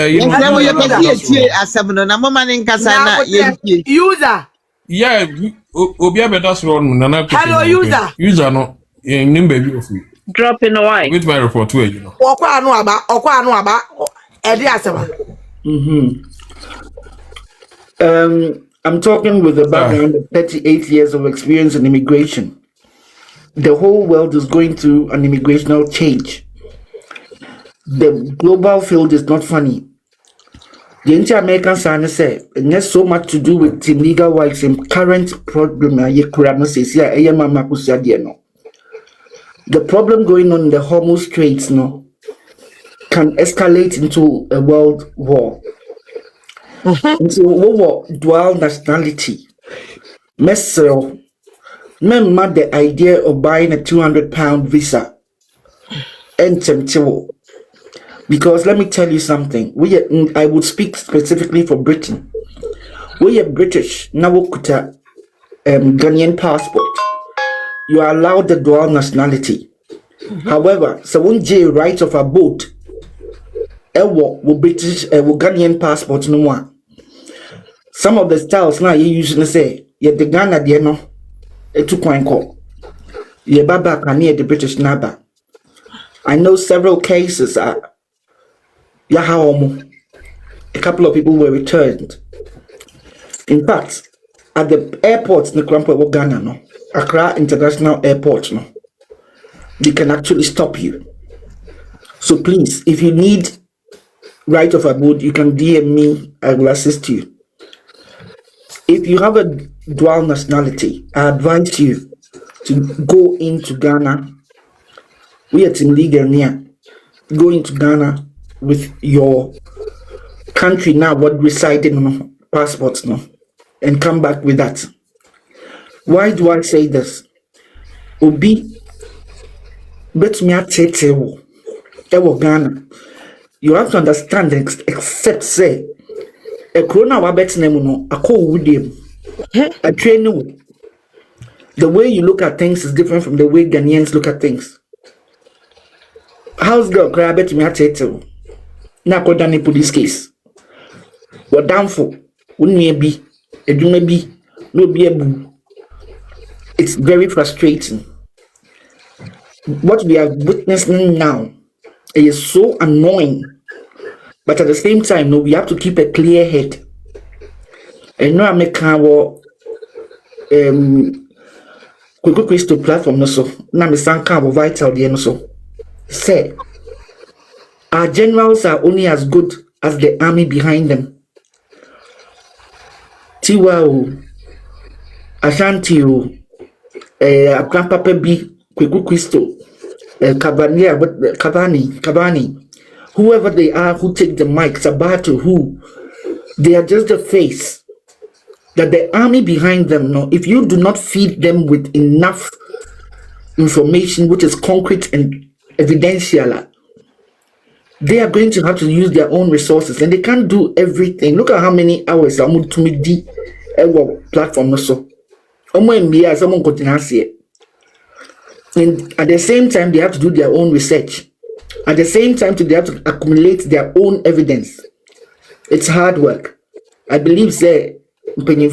user. Yeah, obi abeda so no na. Hello user. User no nim baby of you. Drop in why? With my report to you know. Okwa anu aba e dey asema. I'm talking with a background of 38 years of experience in immigration. The whole world is going through an immigrational change. The global field is not funny. The inter-American sign say it has so much to do with illegal whites and current problem. The problem going on in the Hormuz Straits can escalate into a world war. Into war dual nationality. Remember the idea of buying a £200 visa and temptable. Because let me tell you something. I would speak specifically for Britain. We are British. Now we kuta Ghanaian passport. You are allowed the dual nationality. However, so one J right of abode. British Ghanaian passport no more. Some of the styles now you usually say the Ghana de no a 2 coin call. Ye baba can near the British naba. I know several cases are. A couple of people were returned. In fact, at the airports in the Ghana, Accra International Airport, they can actually stop you. So please, if you need right of abode, you can DM me. I will assist you. If you have a dual nationality, I advise you to go into Ghana. We are in legal near. Go into Ghana with your country now, what resided on passports and come back with that. Why do I say this? Obi, bet me at Ghana. You have to understand, except say a corona wabet name a call with him. A train. The way you look at things is different from the way Ghanaians look at things. House girl cry bet me at na kodani police case. What downfall? Wouldn't be a be no be a. It's very frustrating. What we are witnessing now is so annoying, but at the same time, we have to keep a clear head. And I make our Quick Crystal platform no so. Now me san can vital the no so. Say our generals are only as good as the army behind them. Tiwa Ashanti Grandpapa B Quick Crystal Kabani, whoever they are who take the mic, Sabato, who they are just the face. That the army behind them, if you do not feed them with enough information which is concrete and evidential, they are going to have to use their own resources and they can't do everything. Look at how many hours I'm to meet the platform so. And at the same time, they have to do their own research. At the same time, they have to accumulate their own evidence. It's hard work. I believe that going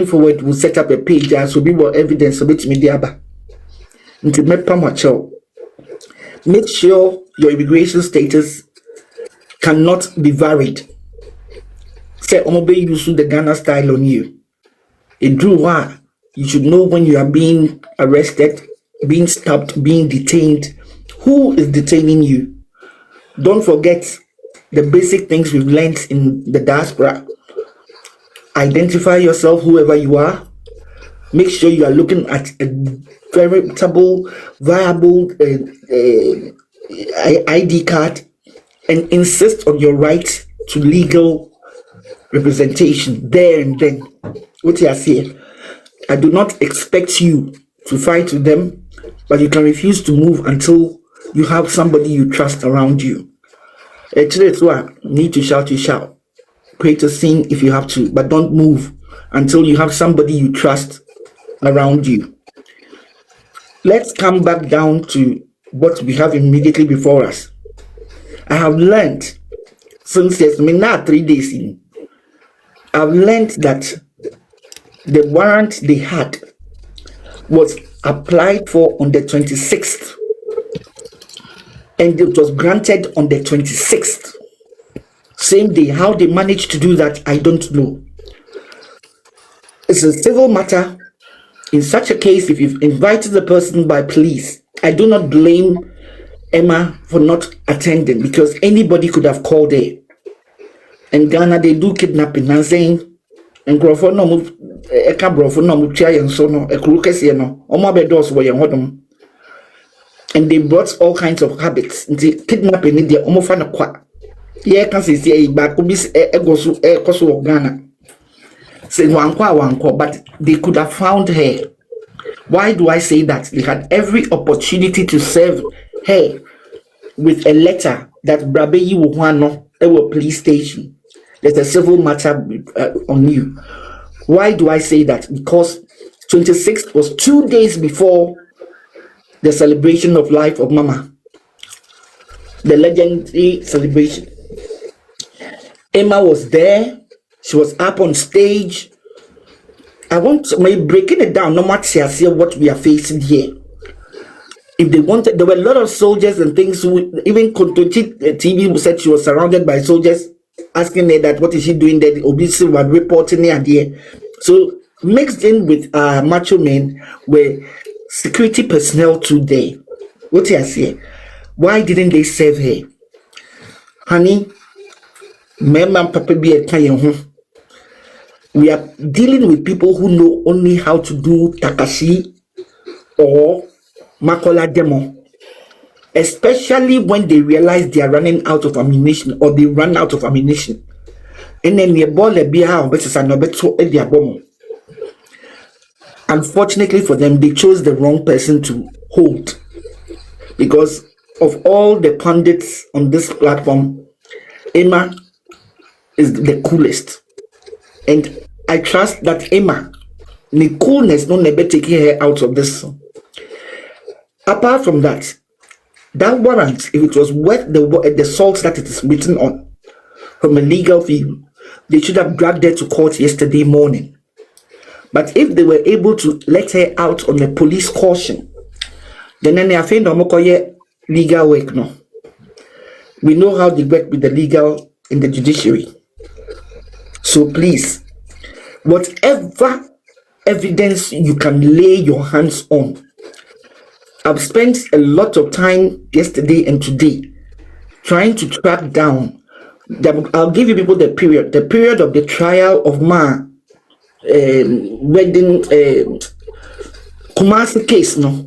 forward will set up a page that will be more evidence of it. Make sure your immigration status cannot be varied. Say, you use the Ghana style on you. It drew why you should know when you are being arrested, being stopped, being detained. Who is detaining you? Don't forget the basic things we've learned in the diaspora. Identify yourself, whoever you are. Make sure you are looking at a veritable, viable ID card and insist on your right to legal representation there and then. What you are saying, I do not expect you to fight with them, but you can refuse to move until you have somebody you trust around you. Actually, it's why you need to shout, you shout. Create a scene if you have to, but don't move until you have somebody you trust around you. Let's come back down to what we have immediately before us. I have learned, since there's now 3 days in, I've learned that the warrant they had was applied for on the 26th and it was granted on the 26th. Same day. How they managed to do that, I don't know. It's a civil matter. In such a case, if you've invited the person by police, I do not blame Emma for not attending, because anybody could have called her. In Ghana, they do kidnapping and saying, and Grofo no move a cabrofo no move chai and so no, a crukesiano, or my beddos were young hodom. And they brought all kinds of habits. The kidnapping in the omofana qua. Yeah, can see back ubis egosu e kosu of Ghana. Say one qua, but they could have found her. Why do I say that? They had every opportunity to serve her with a letter that Brabeyi Wuhano, our police station. There's a civil matter on you. Why do I say that? Because 26th was 2 days before the celebration of life of Mama, the legendary celebration. Emma was there. She was up on stage. I want to breaking it down. No matter what we are facing here. If they wanted, there were a lot of soldiers and things who even Kontochi TV said she was surrounded by soldiers, asking her that what is she doing there? Obviously, were reporting her there. So mixed in with macho men were security personnel today. What I say? Why didn't they save her? Honey, Mema Papa be a Kayan. We are dealing with people who know only how to do Takashi or Makola demo, especially when they realize they are running out of ammunition or they run out of ammunition. And then the ball be how unfortunately for them, they chose the wrong person to hold. Because of all the pundits on this platform, Emma is the coolest. And I trust that Emma, the coolness, no never take her out of this. Apart from that, that warrant, if it was worth the salt that it is written on, from a legal view, they should have dragged her to court yesterday morning. But if they were able to let her out on a police caution, then I think legal work. No, we know how they work with the legal in the judiciary. So please, whatever evidence you can lay your hands on. I've spent a lot of time yesterday and today trying to track down. I'll give you people the period of the trial of Ma wedding Kumasi case. No,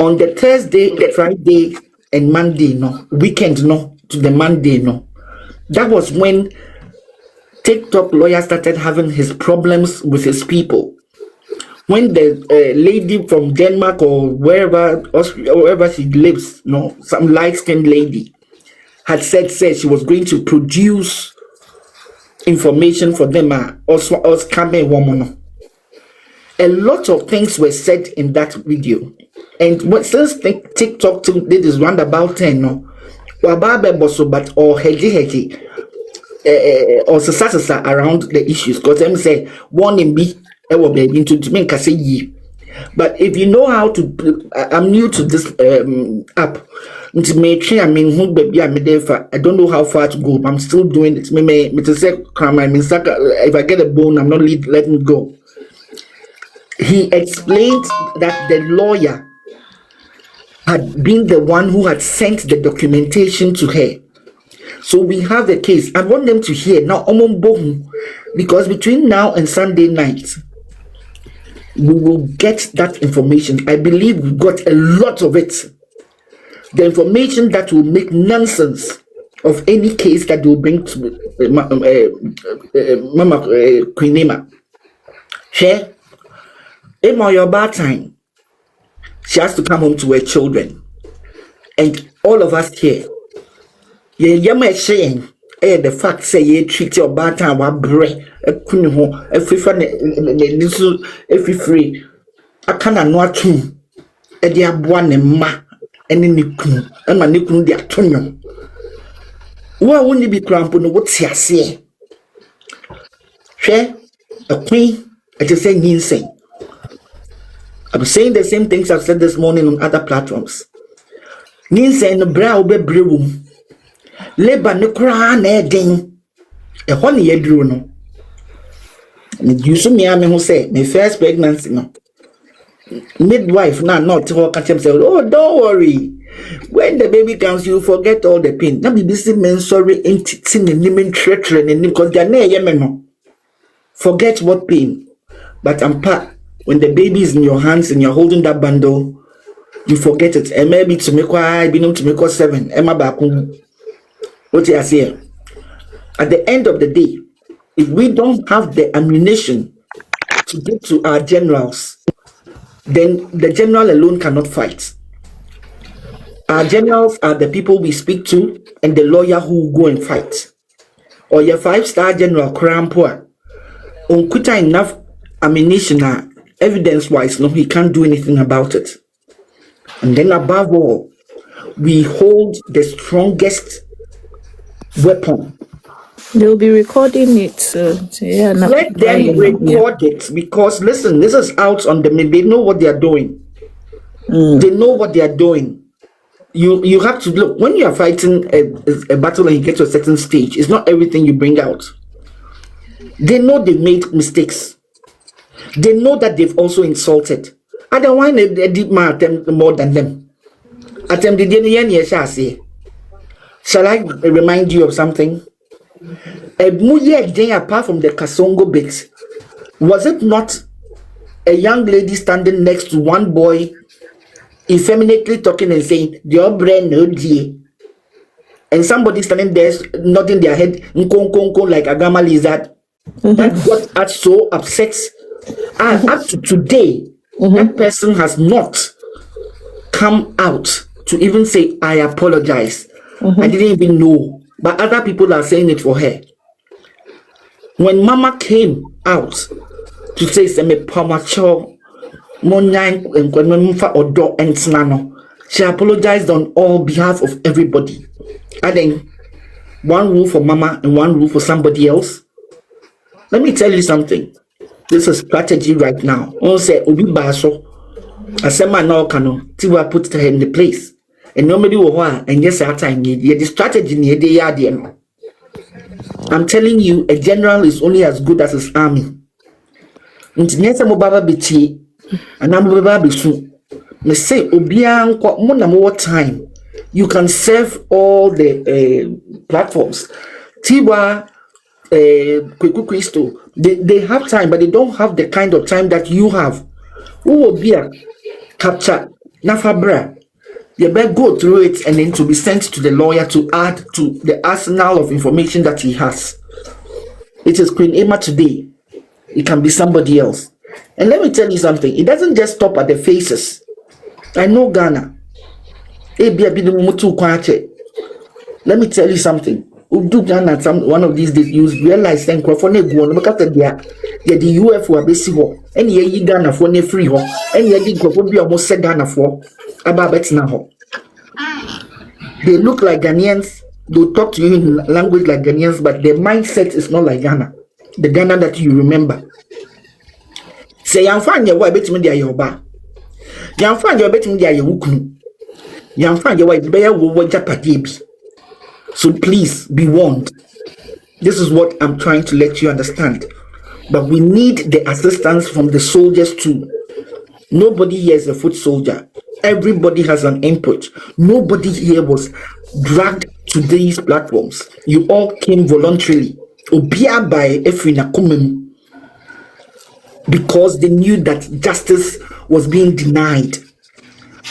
on the Thursday, the Friday, and Monday. No, weekend. No, to the Monday. No, that was when TikTok lawyer started having his problems with his people. When the lady from Denmark or wherever she lives, no, some light-skinned lady, had said she was going to produce information for them, also coming woman. A lot of things were said in that video, and since TikTok did this roundabout 10, no, but or heji or sasa around the issues, because them say one in B. But if you know how to, I'm new to this app. I don't know how far to go, but I'm still doing it. If I get a bone, I'm not letting go. He explained that the lawyer had been the one who had sent the documentation to her. So we have a case. I want them to hear now, because between now and Sunday night, we will get that information. I believe we got a lot of it. The information that will make nonsense of any case that will bring to Mama Queen Emma. Share Emma, your bad time. She has to come home to her children, and all of us here. Saying the fact say you treat your bad time every free. I can't know too. A dear one and ma and in the and my nickname the Antonio. Why won't you be cramped on what's here? Say, share a queen at the same insane. I'm saying the same things I've said this morning on other platforms. Ninsa in the brow be brew. Labor no cry, na ding. A honey, a drew no. You so me who say my first pregnancy no. Midwife now not catch him say, oh, don't worry. When the baby comes, you forget all the pain. Now be busy men sorry ain't tin and name treachery and because they're no. Forget what pain. But when the baby is in your hands and you're holding that bundle, you forget it. And maybe to make why be to make 7. Emma back what you say. At the end of the day, if we don't have the ammunition to get to our generals, then the general alone cannot fight. Our generals are the people we speak to and the lawyer who will go and fight. Or your 5-star general Krampoa, unkuta enough ammunition, evidence-wise, no, he can't do anything about it. And then above all, we hold the strongest weapon. They'll be recording it. Yeah, let them record it because listen, this is out on them. They know what they are doing. They know what they are doing. You have to look when you are fighting a battle and you get to a certain stage. It's not everything you bring out. They know they've made mistakes. They know that they've also insulted. I don't want a deep man attempt more than them. Attempt the shall I remind you of something? Apart from the Kasongo bit, was it not a young lady standing next to one boy, effeminately talking and saying, "Your brain no dear," and somebody standing there nodding their head, like a gamma lizard? That got us so upset. And up to today, that person has not come out to even say, "I apologize. I didn't even know." But other people are saying it for her. When Mama came out to say, she apologized on all behalf of everybody. And then one rule for Mama and one rule for somebody else. Let me tell you something. This is strategy right now. On say Obi Baso, Asema no kano, Tiwa put her in the place. And nobody will want, and yes, at time the strategy near the yard. I'm telling you, a general is only as good as his army. And I'm me say more time. You can serve all the platforms. Tiwa, Kweku Christo, they have time, but they don't have the kind of time that you have. Who will be a capture Nafabra? You better go through it and then to be sent to the lawyer to add to the arsenal of information that he has. It is Queen Emma today. It can be somebody else. And let me tell you something. It doesn't just stop at the faces. I know Ghana. Let me tell you something. Do Ghana one of these days you realize that microphone go on because the UFO abesi and ye Ghana for ne free ho and ye microphone be almost said Ghana for about betina ho. They look like Ghanaians, they'll talk to you in language like Ghanaians, but their mindset is not like Ghana. The Ghana that you remember. Say I'm fine your wife betting there your bar. You're fine your betting there your wukunu. You're fine your wife bear wo japadibi. So please be warned. This is what I'm trying to let you understand. But we need the assistance from the soldiers too. Nobody here is a foot soldier. Everybody has an input. Nobody here was dragged to these platforms. You all came voluntarily. Obia by Efrina Kumem. Because they knew that justice was being denied.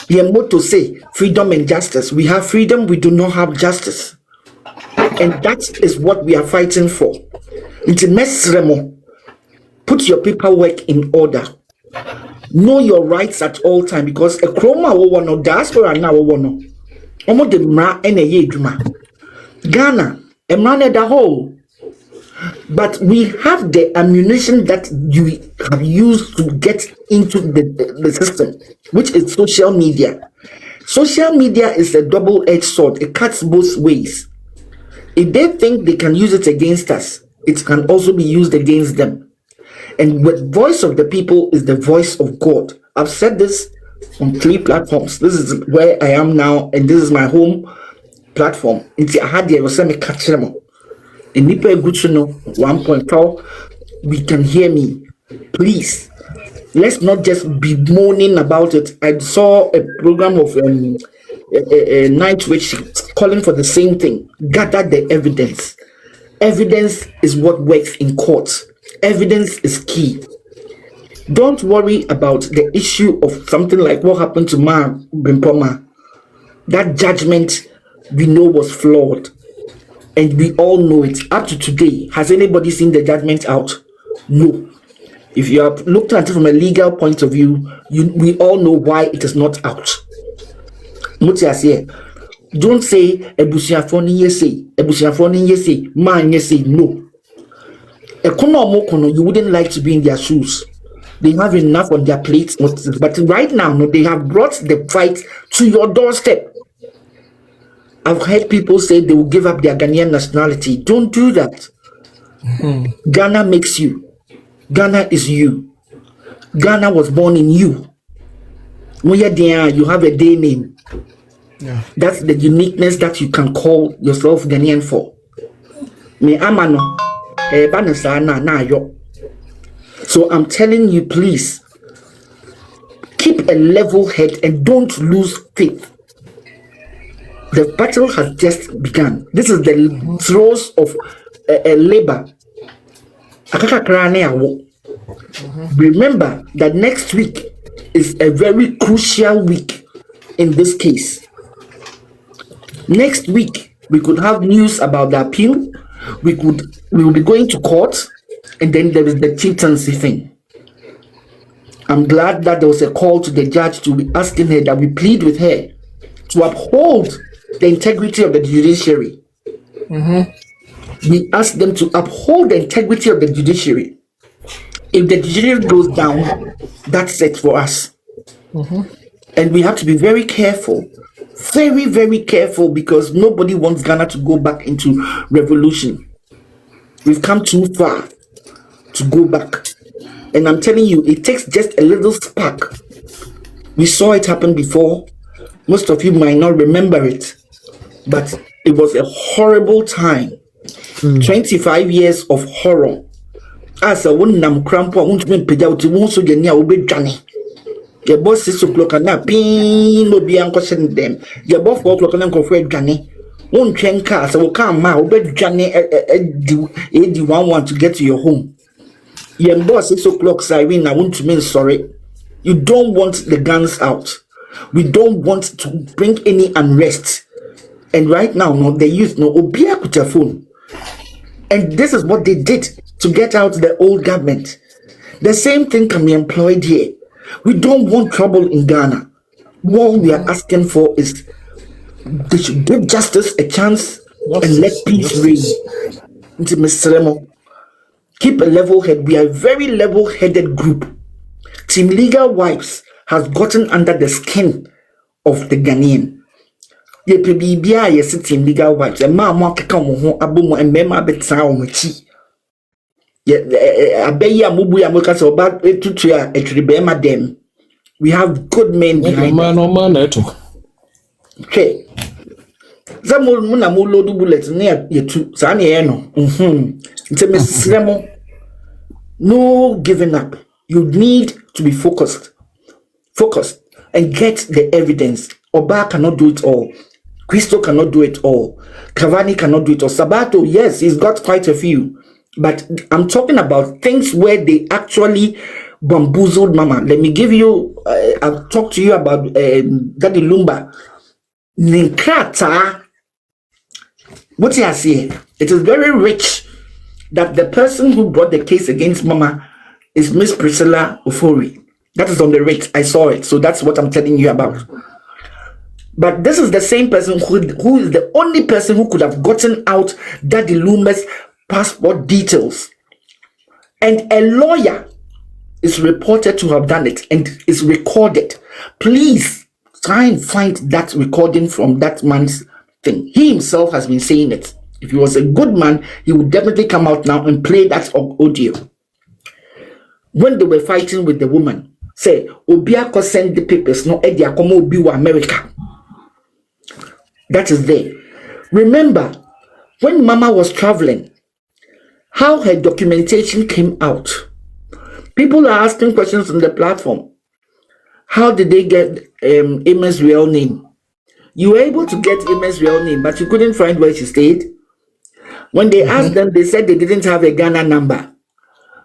The motto say freedom and justice. We have freedom, we do not have justice. And that is what we are fighting for. Put your paperwork in order. Know your rights at all time because a chroma no diaspora now no. Omo de mra ene ye djuma. Ghana, a man at the whole. But we have the ammunition that you have used to get into the system, which is social media. Social media is a double-edged sword. It cuts both ways. If they think they can use it against us, it can also be used against them. And the voice of the people is the voice of God. I've said this on 3 platforms. This is where I am now, and this is my home platform. In the Ahadia was semi catch them. In Nipa Guchuno 1.4 we can hear me. Please, let's not just be moaning about it. I saw a program of Night Witch calling for the same thing. Gather the evidence. Evidence is what works in court. Evidence is key. Don't worry about the issue of something like what happened to Ma Bimpoma. That judgment we know was flawed. And we all know it. Up to today, has anybody seen the judgment out? No. If you have looked at it from a legal point of view, we all know why it is not out. Don't say Abusuapanyi say, man say, no. You wouldn't like to be in their shoes. They have enough on their plates, but right now, no, they have brought the fight to your doorstep. I've heard people say they will give up their Ghanaian nationality. Don't do that. Ghana makes you. Ghana is you. Ghana was born in you. When you're there, you have a day name. Yeah. That's the uniqueness that you can call yourself Ghanaian for. Me amano. So I'm telling you, please, keep a level head and don't lose faith. The battle has just begun. This is the throes of labor. Remember that next week is a very crucial week in this case. Next week, we could have news about the appeal. We will be going to court, and then there is the chieftaincy thing. I'm glad that there was a call to the judge to be asking her that we plead with her to uphold the integrity of the judiciary. We ask them to uphold the integrity of the judiciary. If the judiciary goes down, that's it for us. And we have to be very careful. Very, very careful, because nobody wants Ghana to go back into revolution. We've come too far to go back. And I'm telling you, it takes just a little spark. We saw it happen before. Most of you might not remember it, but it was a horrible time. 25 years of horror. As a one nam crampo, I won't be paid out to one so you be Johnny. Your boss 6 o'clock and that pin no be unconscious them. Your boss 4 o'clock and uncle Fred Johnny. One train car, so will come out, bet Johnny 81 to get to your home. Your boss 6 o'clock, Irene, I want to mean sorry. You don't want the guns out. We don't want to bring any unrest. And right now, no, the youth no obia kuta phone. And this is what they did to get out the old government. The same thing can be employed here. We don't want trouble in Ghana. What we are asking for is they should give justice a chance and let peace reign. Keep a level head. We are a very level-headed group. Team Legal Wives has gotten under the skin of the Ghanaian. Ye pebibia ye Team Legal Wives. And ma keka mo abomo and mema betsa o machi. We have good men behind us. Okay. No giving up. You need to be focused. Focused and get the evidence. Oba cannot do it all. Christo cannot do it all. Cavani cannot do it all. Sabato, yes, he's got quite a few. But I'm talking about things where they actually bamboozled Mama. Let me give you, I'll talk to you about Daddy Lumba. Ninkrata, what you say? It is very rich that the person who brought the case against Mama is Miss Priscilla Ofori. That is on the rate. I saw it. So that's what I'm telling you about. But this is the same person who is the only person who could have gotten out Daddy Lumba's passport details. And a lawyer is reported to have done it and is recorded. Please try and find that recording from that man's thing. He himself has been saying it. If he was a good man, he would definitely come out now and play that audio. When they were fighting with the woman, say, Obiako send the papers, no Edia Komo Obiwa America. That is there. Remember, when Mama was traveling, how her documentation came out. People are asking questions on the platform. How did they get Emma's real name? You were able to get Emma's real name, but you couldn't find where she stayed. When they asked them, they said they didn't have a Ghana number.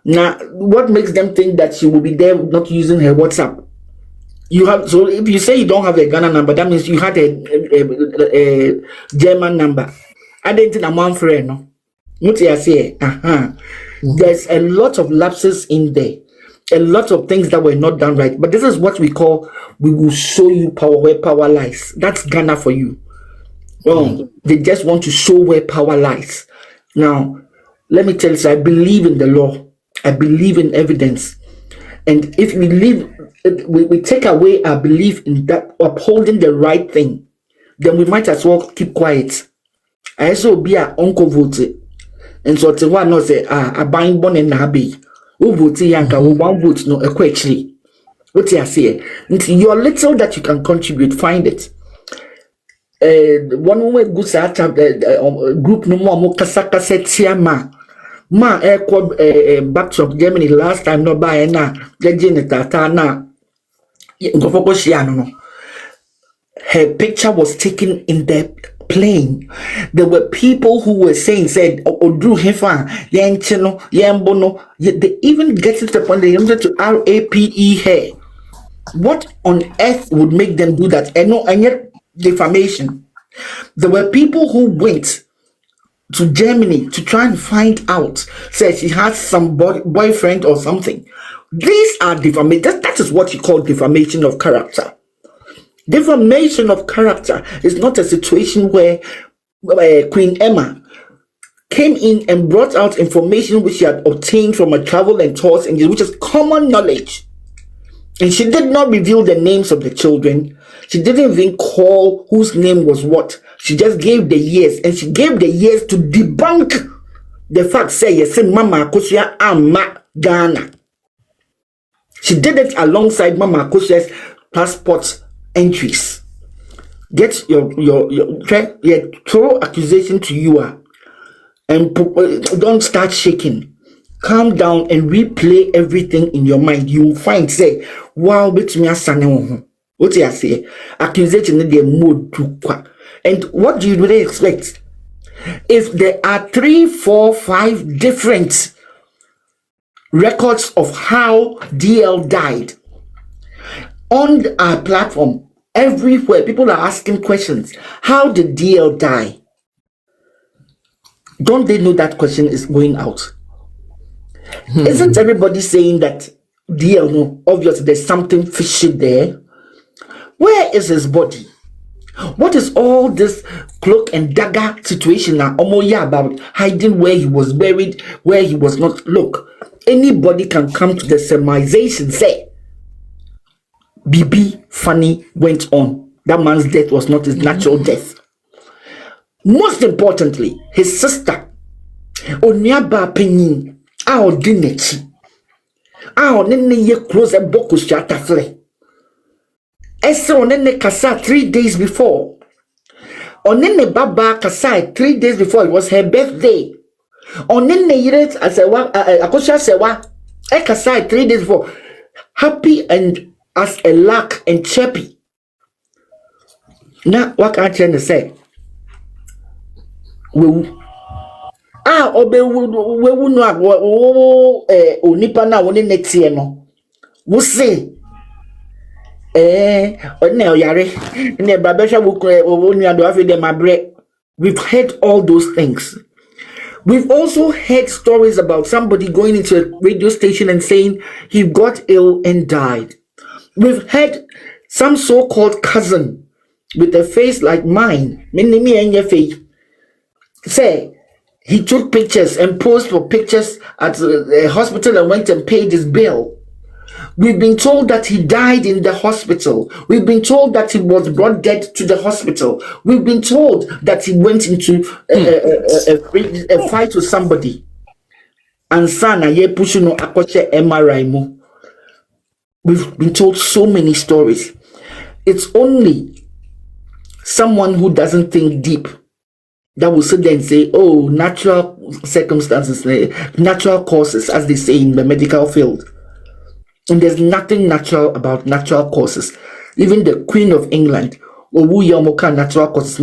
Now, what makes them think that she will be there not using her WhatsApp? So if you say you don't have a Ghana number, that means you had a German number. I didn't think I'm one friend, no. What I say? There's a lot of lapses in there, a lot of things that were not done right. But this is what we call, we will show you power where power lies. That's Ghana for you. Well, they just want to show where power lies. Now, let me tell you, I believe in the law. I believe in evidence. And if we take away our belief in that upholding the right thing, then we might as well keep quiet. I also be a uncle vote. And so to one not say a buying born in Nabi. Who vote yanka one vote no equally. What you say? Your little that you can contribute, find it. One woman goes out group no more kasaka set ma back to Germany last time no buy na tata na her picture was taken in the plane. There were people who were said Odru Hefa Yanchino Yambono. They even get to the point they wanted to RAPE her. What on earth would make them do that? And yet defamation. There were people who went to Germany to try and find out, said she had some boyfriend or something. These are defamation. That is what you call defamation of character. Defamation of character is not a situation where Queen Emma came in and brought out information which she had obtained from a travel and tours engine, which is common knowledge. And she did not reveal the names of the children. She didn't even call whose name was what. She just gave the years, and she gave the years to debunk the fact, say, yes, Mama Akosia Ama Ghana. She did it alongside Mama Akosia's passport entries. Get your throw accusation to you and don't start shaking. Calm down and replay everything in your mind. You will find, say, wow, bet me a what do you say? Accusation in the mood to quack. And what do you really expect? If there are 3, 4, 5 different records of how DL died on our platform, everywhere people are asking questions. How did DL die? Don't they know that question is going out? Isn't everybody saying that DL? No, obviously there's something fishy there. Where is his body? What is all this cloak and dagger situation now? About hiding where he was buried, where he was not. Look, anybody can come to the surmisation, say, BB Fanny went on. That man's death was not his natural death. Most importantly, his sister, Onyaba Penyin, our dinechi, our nene ye close a boku shatafle. Ese onene kasa 3 days before. Onene baba kasa 3 days before. It was her birthday. Onene yiret asewa akosha sewa. E kasa 3 days before. Happy and as a lark and chirpy. Now what can I tell you say? Obe we no onipa na woni netie no. Wo say we've heard all those things. We've also heard stories about somebody going into a radio station and saying he got ill and died. We've heard some so-called cousin with a face like mine, say he took pictures and posed for pictures at the hospital and went and paid his bill. We've been told that he died in the hospital. We've been told that he was brought dead to the hospital. We've been told that he went into a fight with somebody. And sana ye pushino akoche MRI. We've been told so many stories. It's only someone who doesn't think deep that will sit there and say, oh, natural circumstances, natural causes, as they say in the medical field. And there's nothing natural about natural causes. Even the Queen of England, natural causes,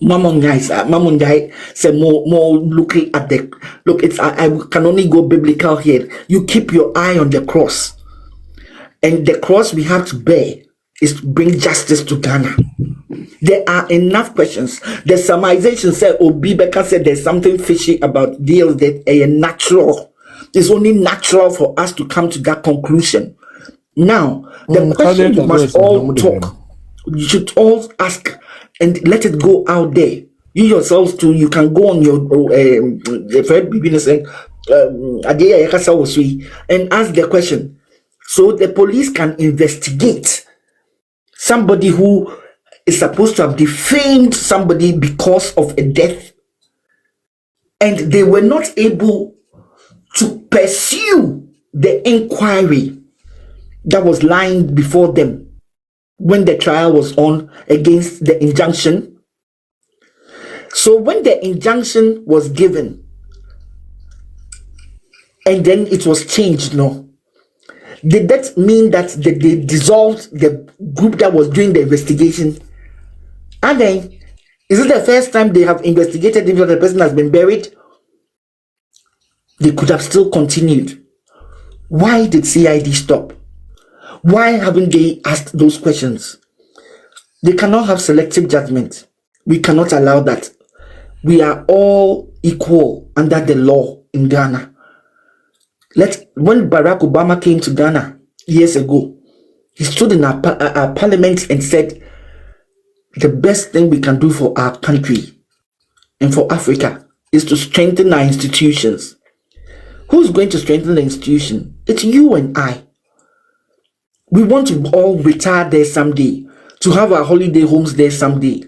Mamon guy say more looking at the look. It's I can only go biblical here. You keep your eye on the cross, and the cross we have to bear is to bring justice to Ghana. There are enough questions. The summarization said Obi Beka said there's something fishy about deals that are natural. It's only natural for us to come to that conclusion. Now the question you must all talk. You should all ask and let it go out there. You yourselves too, you can go on your business and ask the question. So the police can investigate somebody who is supposed to have defamed somebody because of a death, and they were not able to pursue the inquiry that was lying before them when the trial was on against the injunction. So when the injunction was given and then it was changed, no, did that mean that they dissolved the group that was doing the investigation? And then, is it the first time they have investigated if the person has been buried? They could have still continued. Why did CID stop? Why haven't they asked those questions? They cannot have selective judgment. We cannot allow that. We are all equal under the law in Ghana. When Barack Obama came to Ghana years ago, he stood in our parliament and said, the best thing we can do for our country and for Africa is to strengthen our institutions. Who's going to strengthen the institution? It's you and I. We want to all retire there someday, to have our holiday homes there someday.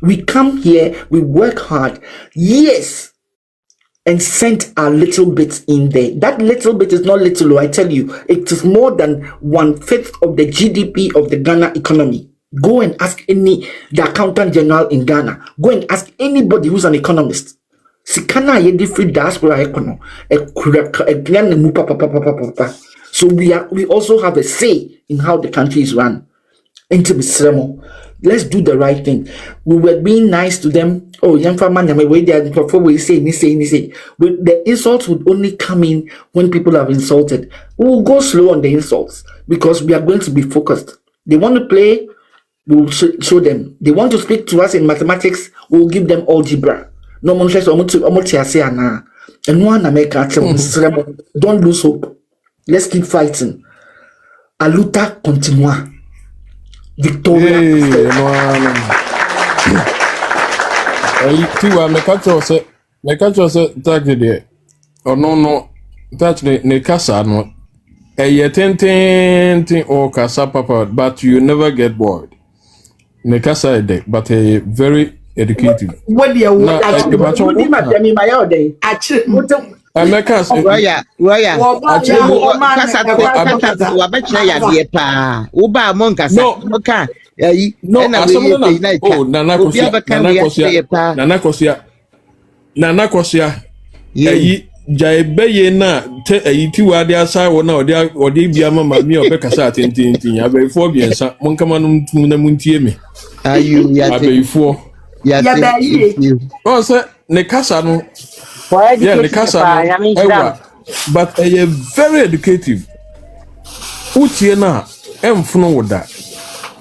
We come here, we work hard, yes, and send our little bit in there. That little bit is not little, I tell you. It is more than 1/5 of the GDP of the Ghana economy. Go and ask the accountant general in Ghana. Go and ask anybody who's an economist. So we also have a say in how the country is run. Let's do the right thing. We were being nice to them. Oh, young man, before we say. The insults would only come in when people have insulted. We will go slow on the insults because we are going to be focused. They want to play, we will show them. They want to speak to us in mathematics, we will give them algebra. No one says, don't lose hope. Let's keep fighting. A luta continua. Victoria. Tiwa mekacho se tagde no touch ne kasa no ten or kasa papa, but you never get bored. Ne kasa de, but very educative. What do you want? Americans, Nana Kosia, Jaibe na te Tiwa de Asa or no, or de Biama Mammy or Becasa, tintin, I very phobians, Monkamanum Tuna Muntiemi. Are you before? Yes, oh, sir, Necasano. Yeah, the casa, but very educative. Utiena, funo with that.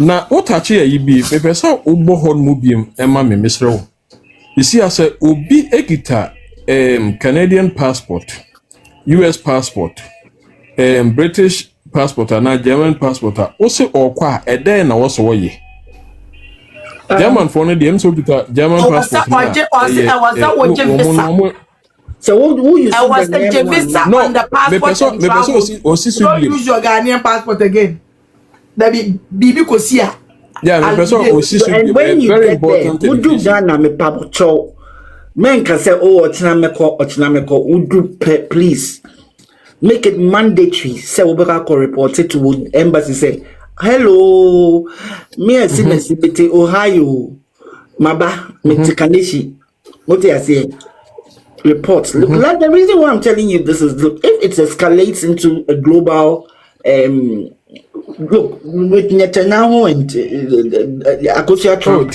Now, what actually be, Pepesa Ubohon Mubium, and Mammy Miss Rowe. You see, I said, Ubi a guitar, Canadian passport, US passport, British passport, and German passport, also or qua a day and I was away. German for the German passport. So who you? I was a visa on the passport. Don't use your Ghanaian passport again. That be Bibi Kosia. Yeah, and when you very get important. There, Udu Ghana me pabucho. Men can say, oh, Ochinameko, Udu, please make it mandatory. Say Obeka report it to embassy. Say hello, me and Simesi Ohio, Maba, Metikaneshi. What do I say? Reports. Look, like the reason why I'm telling you this is, look, if it escalates into a global, look, with Netanyahu and Akosia Trump.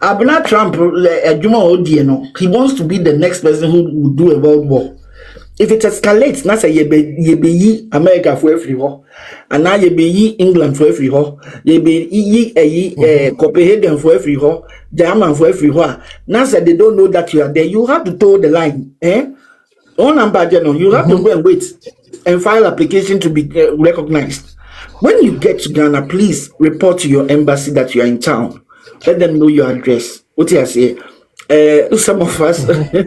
Abner Trump, he wants to be the next person who will do a world war. If it escalates, na say ye America for every war, and now ye England for every war, ye Copenhagen for every war, German for every war. Now say they don't know that you are there. You have to toe the line, On number, you have to go and wait and file application to be recognized. When you get to Ghana, please report to your embassy that you are in town. Let them know your address. What do I say? Some of us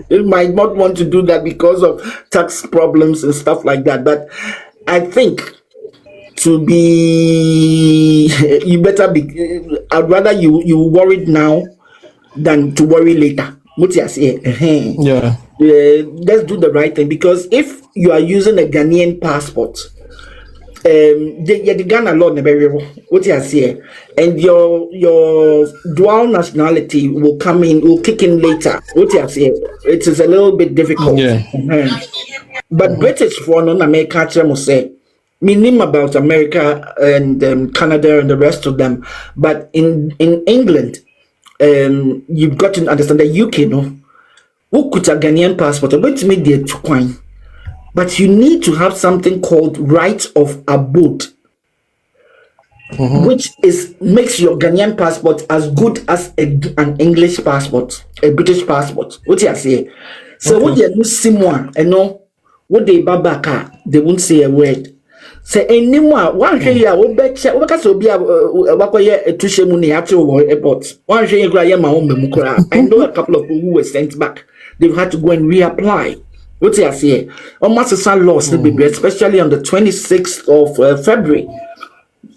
might not want to do that because of tax problems and stuff like that. But I think to be, you better be, I'd rather you worried now than to worry later. What do I say? Yeah. Let's do the right thing, because if you are using a Ghanaian passport, the Ghana law what you say, and your dual nationality will kick in later. What you say, it is a little bit difficult. Yeah. But British for non-American must say, meaning about America and Canada and the rest of them. But in England, you've got to understand the UK, no, who could a Ghanaian passport? Wait to make the coin. But you need to have something called right of abode, which makes your Ghanaian passport as good as an English passport, a British passport. What do you say? So what they do someone, what they babaka, they won't say a word. Say anymore, one day I will bet you because will be a tushe muni at your airport. One day I know a couple of people who were sent back. They've had to go and reapply. What do I say? Almost a loss, especially on the 26th of February.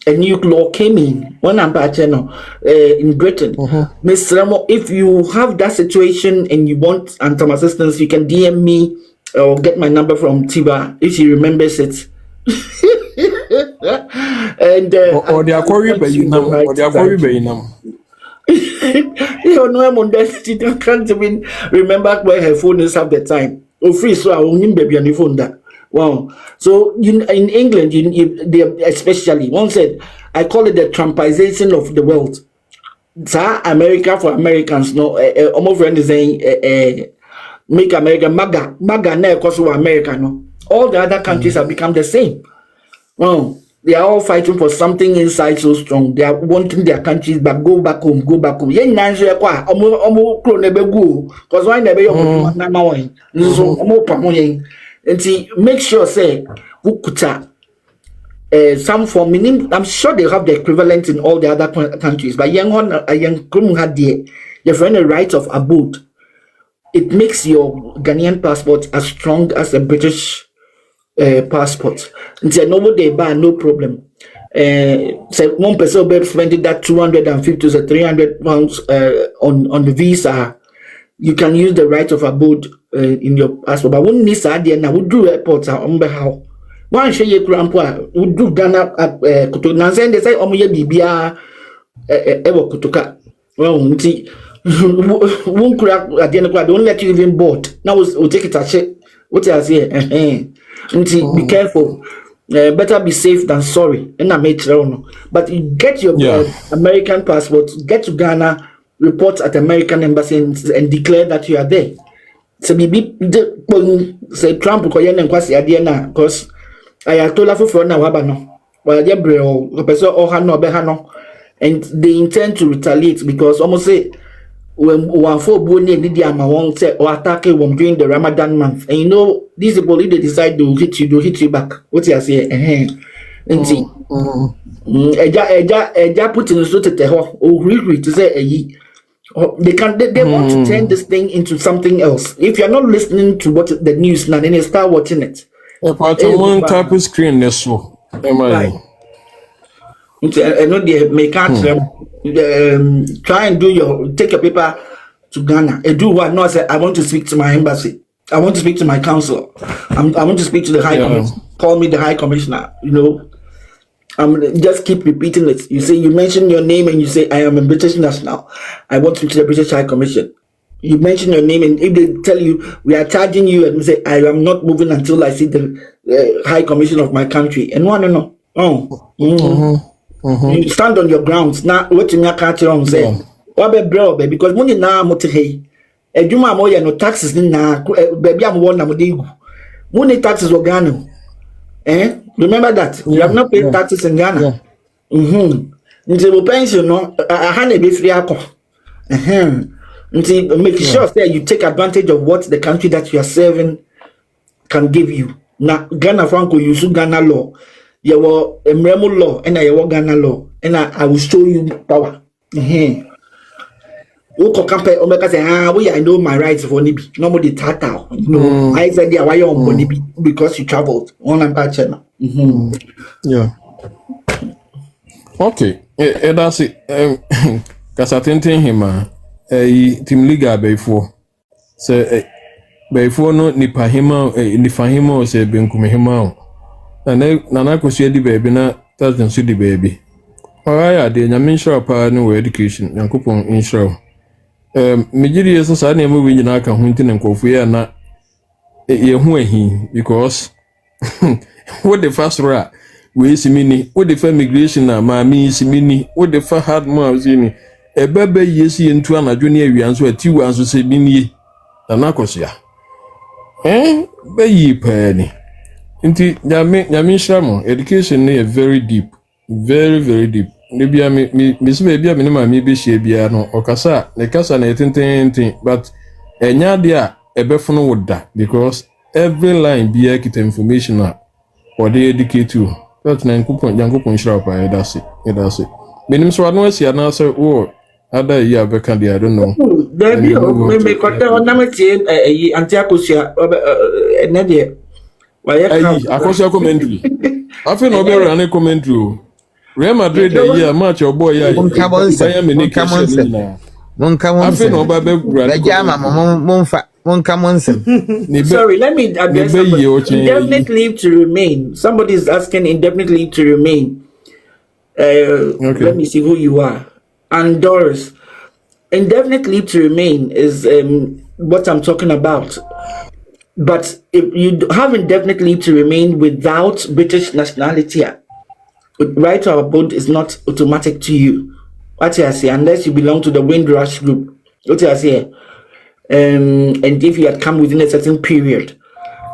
A new law came in. One in Britain. Miss Ramo, if you have that situation and you want some assistance, you can DM me or get my number from Tiba if she remembers it. And or the Aquarium by you know, or the Aquarium by you know. You know, I'm on that. Can't even remember where her phone is at the time. Free, so I won't baby on the phone that. Wow. So in England, they especially one said, I call it the Trumpization of the world. Sir, America for Americans, no. Almost friend is saying, make America MAGA, now because we're America, no. All the other countries have become the same. Well, they are all fighting for something inside so strong. They are wanting their countries back, go back home. Yen nanjo kwa omo kro nebe go because why nebe yo na one. So omo pa mo yen. Make sure say ukuta some form meaning I'm sure they have the equivalent in all the other countries. But young krum had your friend a right of abode. It makes your Ghanaian passport as strong as a British passport. Nobody buy no problem. Say one person will spend that 250 to 300 pounds on the visa. You can use the right of abode in your passport. But when this idea now, we do airports on how. One share your grandpa would do Ghana at Kutu. They say omoye bibia ewo kutuka. Well, see, won't crack at the end of the don't let you even board. Now we'll take it a check. What I say? Be careful. Better be safe than sorry. And I made but you get your American passport, get to Ghana, report at American embassy and declare that you are there. So be say Trump because I told her for now wabano. And they intend to retaliate because almost say when one for Bonnie and Lydia won't say or attack him during the Ramadan month. And you know, these people, if they decide to hit you back. What you say? And see, Eja put in the suit at the hall, to say they want to turn this thing into something else. If you're not listening to what the news now, then you start watching it. One type of screen, this so. I know they may can't try and take your paper to Ghana. And do what? No, I say I want to speak to my embassy. I want to speak to my council. I want to speak to the High Commission. call me the High Commissioner. You know, just keep repeating it. You say, you mention your name and you say, I am a British national. I want to speak to the British High Commission. You mention your name, and if they tell you we are charging you, and you say, I am not moving until I see the High Commission of my country. And no. You stand on your grounds. Now, what you can't say? What be bro, because money na motihe. Ejuma mo ya no taxes na baby am won na mo dey. Money taxes Ghana. Remember that you have not paid taxes in Ghana. Nti mo pension no aha na be free akọ. Nti make sure that you take advantage of what the country that you are serving can give you. Na Ghana Franco use Ghana law. You were Emremo law and I were Ghana law, and I will show you power. I know my rights for Nibi. Nobody tata. No, I said, yeah, why you on Nibi? Because you traveled on and back channel. Yeah. Okay. That's it. Because I think him, Team Liga before. So, before no nipa hima say benkume hima. Nana kosi di baby na thousand so di baby. Alright, de nyame sure pa no education. Yankopon insure. Mejiri yeso sa na emu nyina aka ho nti ne nkofo ya na ye hu ahi because what the first ra we simini what the immigration na ma mi simini what the fa hard mo zini ebebe yesi entu anadwo ne awianso atiwu anso se binie na koso ya be yi pa ni nti nyame shamo education is very deep, very deep. Maybe I me ma me be share bia no okasa ne kasa na tintin but enya dia ebefono woda because every line be get information or they educate you. That's na yankopon share pa that's it. Menim so anu asia na say oh other year be kan dia I don't know. There be me kote onamete antiakosia na dia akosia commentary. I feel no be run commentary. Real Madrid the year match your boy ya. Sorry, let me address somebody. Indefinite leave to remain. Somebody is asking indefinite leave to remain. Okay. Let me see who you are. And Doris, indefinite leave to remain is what I'm talking about. But if you have indefinite leave to remain without British nationality, right to abode is not automatic to you. What I say, unless you belong to the Windrush group. What I say, and if you had come within a certain period,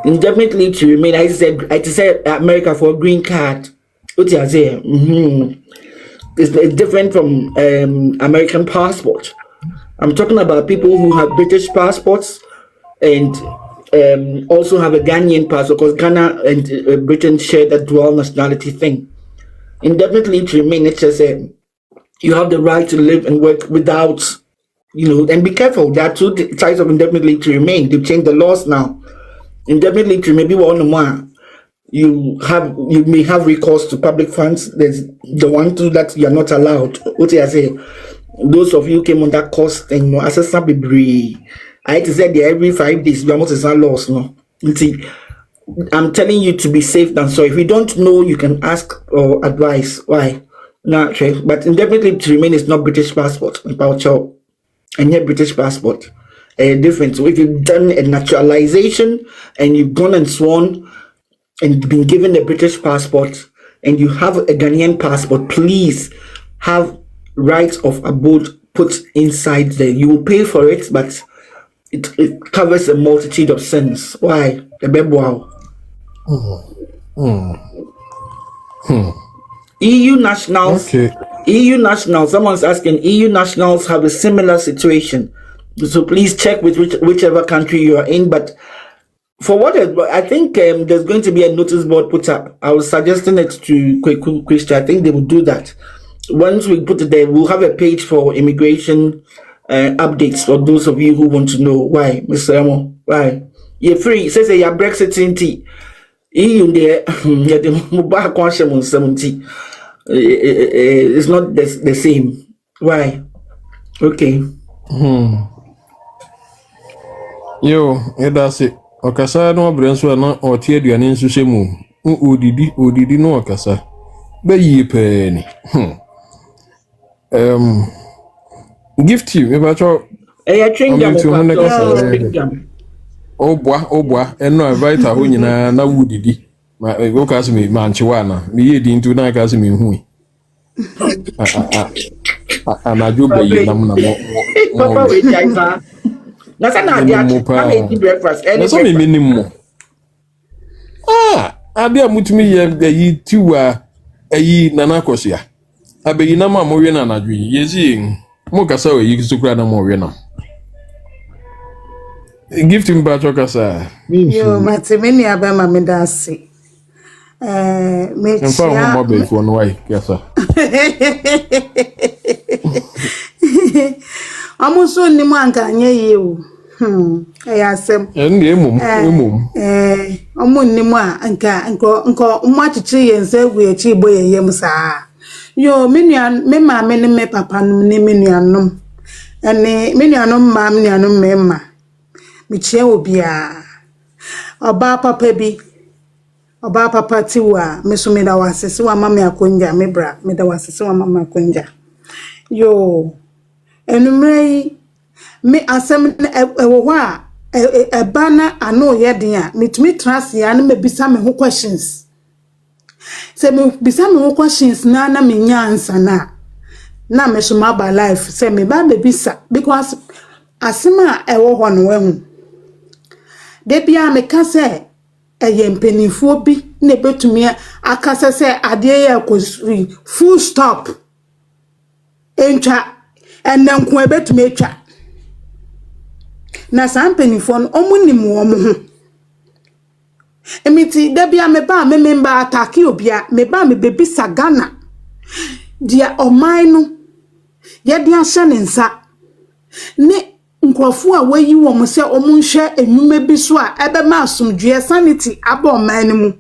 indefinite leave to remain. I said America for a green card. What I say, it's different from American passport. I'm talking about people who have British passports and also have a Ghanaian passport, because Ghana and Britain share that dual nationality thing. Indefinite leave to remain, it says you have the right to live and work without, and be careful. There are two types of indefinite leave to remain. They've changed the laws now. Indefinite leave to remain, maybe one more. You may have recourse to public funds. There's the one too that you are not allowed. What I say, those of you came on that course and assessment be I had to say there every 5 days we are not lost. No, you see. I'm telling you to be safe than sorry. If you don't know, you can ask or advise. Why? No, okay. But indefinitely to remain is not British passport. And yet British passport. Different. So if you've done a naturalization and you've gone and sworn and been given a British passport and you have a Ghanaian passport, please have rights of abode put inside there. You will pay for it, but it covers a multitude of sins. Why? The Bebwao. EU nationals. Okay. EU nationals. Someone's asking. EU nationals have a similar situation. So please check with whichever country you are in. But for what I think there's going to be a notice board put up. I was suggesting it to Christian. I think they will do that. Once we put it there, we'll have a page for immigration updates for those of you who want to know why, Mr. Emo. Why? You're free. It says you're Brexit in tea. EU there, the mobile conscience on 70. It's not the same. Why? Okay. Yo, that's it. Okasa no brenswa na otie aduane nso shemu. odidi no akasa be yi pe ni gift me ba cho chewing gum obwa eno invite ho nyina na wudidi ma go ka se me manchiwa na me ye di ntu na ka se me hu ana jo be yi nam na mo papa we jaifa na sa na dia na eat breakfast na so me minim mo abia mutumi ye yi tiwa ayi nana kosia abeyi na ma mo we na anadwi yezi mo kasa we yi sukura na mo we na gift him back kasa yo matemeni abama medasi me chia mo be for no why kasa amuso ni mo anka nye yewu asem emum omo ni mo anka nko mo achichi yense egu echi bo yeyem saa yo me ma me ne me papa num ne me nuanom ene me nuanom ma me nuanom mema michie obia oba papa tiwa meso da wasese wa mama akonja mebra me da wasese wa mama akonja yo enumrei me asem ewo a ebana ano yeden a mitumi trust ya na mebisa me ho questions se me bisa me ho questions na me nya answer na me so ma ba life se me ba bebisa because asema ewo ho no wehu de bia me ka se mpenifo bi na betumi akase se ade ya kosri full stop entwa enenko betumi etwa na sa mpenifo no omunim wo mo ho emiti de bia me ba me member ataki obia me ba me bebisa Ghana dia oman no ye dia hye ne nsa ne nkrofo a wayi wo mo se omunhwe enwuma bi so a ebe ma asomdue sanity aba oman mu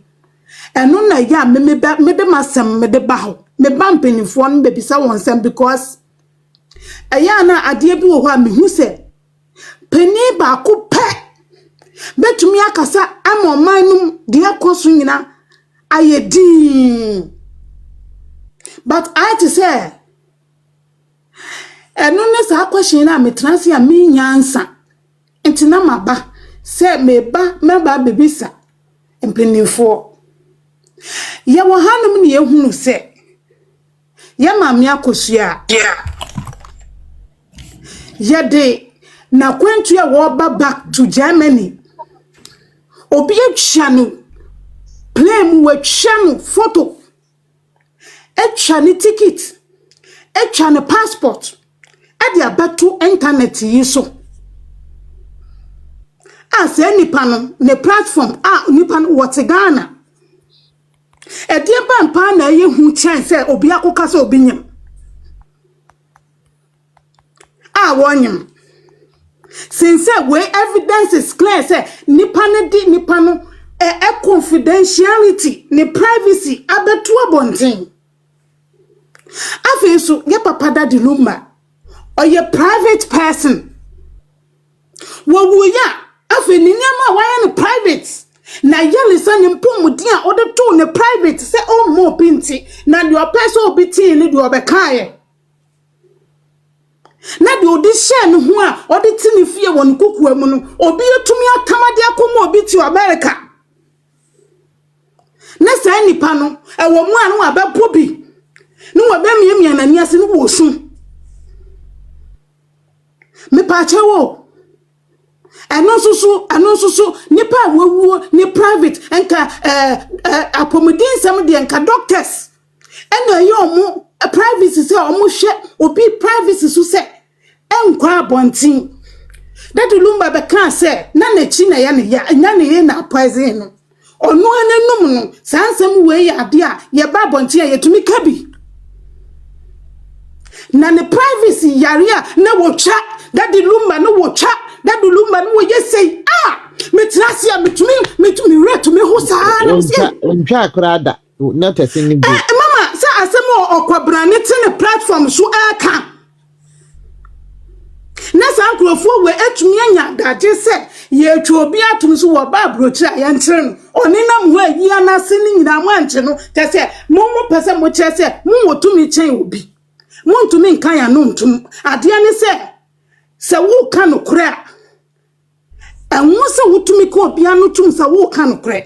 eno na ya me de masem me de ba ho me ba mpenifo no be bisa won sem because aya na ade bi wo ho a me hu se peni ba ko pe betumi akasa ama oman nu de akoso nyina ayedin but I to say eno ne sa question na me transi a me nyansa entina maba se meba bebisa empenifo ye wo hanum ne yehunu se ye maame akosua ye de na kwentu ya wo back to Germany obi etchanu play mu wetchanu photo etchani ticket etchani passport ade abatu internet yi so as nipa no ne platform nipa no what Ghana ede ba mpa na ye hu chance obi akoka se obi nyam wonyam since we evidence is clear say nipa no confidentiality ne privacy abetu abonten afeso ye papa da dilumba or ye private person wo ya afi ni nyama wa ya private na ye listen mpomudi a ode to ne private say o mo pinti na the person obiti ni the obekaye na de odi share no ho a odi ti ne fie won kokua mu no obi etumi akamade akomo obi ti America na sa nipa no ewo mu anu abepo bi no wa be miemia na niase no wo sun me pa chewo eno susu nipa wawuo ni private enka apomodin sam de enka doctors eno ayo privacy say omo hwe obi privacy so say enkwa abontin that lumba be kan say na chi na ya ne ye na poison no onu anenum no sansem we ya ade a ye ba abontin ye tumi kabi na ne privacy yare a na wo twa that lumba no wo twa that lumba no wo ye say metrasia metumi re to me ho saa no say ntwa akrada na tese ni mama sa asemo okwabrane te ne platform so aka na sa nkrofo we etumi anya daje se ye twa obi atum so wo ba brochi a ye nkyere no oni nam ho ayi anase ni nyina mo anche no te se mo pese mo kire se mo wotumi chen obi mo ntumi nkan ya no ntum ade ne se wo ka no kura enwo se wotumi ka obi anu tum se wo ka no kura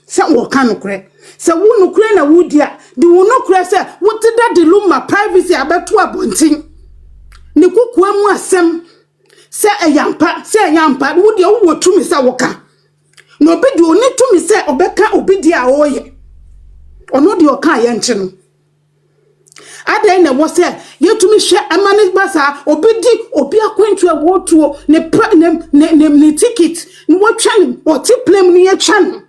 se wo ka no kura se wo no kura na wo dia de wo no kura se wo te da de luma privacy abeto abontin ni kukua mu asem se eyampa wo de wo tumi se wo ka no obi de oni tumi se obeka obi de a oye ono de oka ye nche no ada na wo se yetumi hwe amane basa obi di obi akwantu e wo tuo ne ticket ni wo twa ni o ti plane ni ye twa no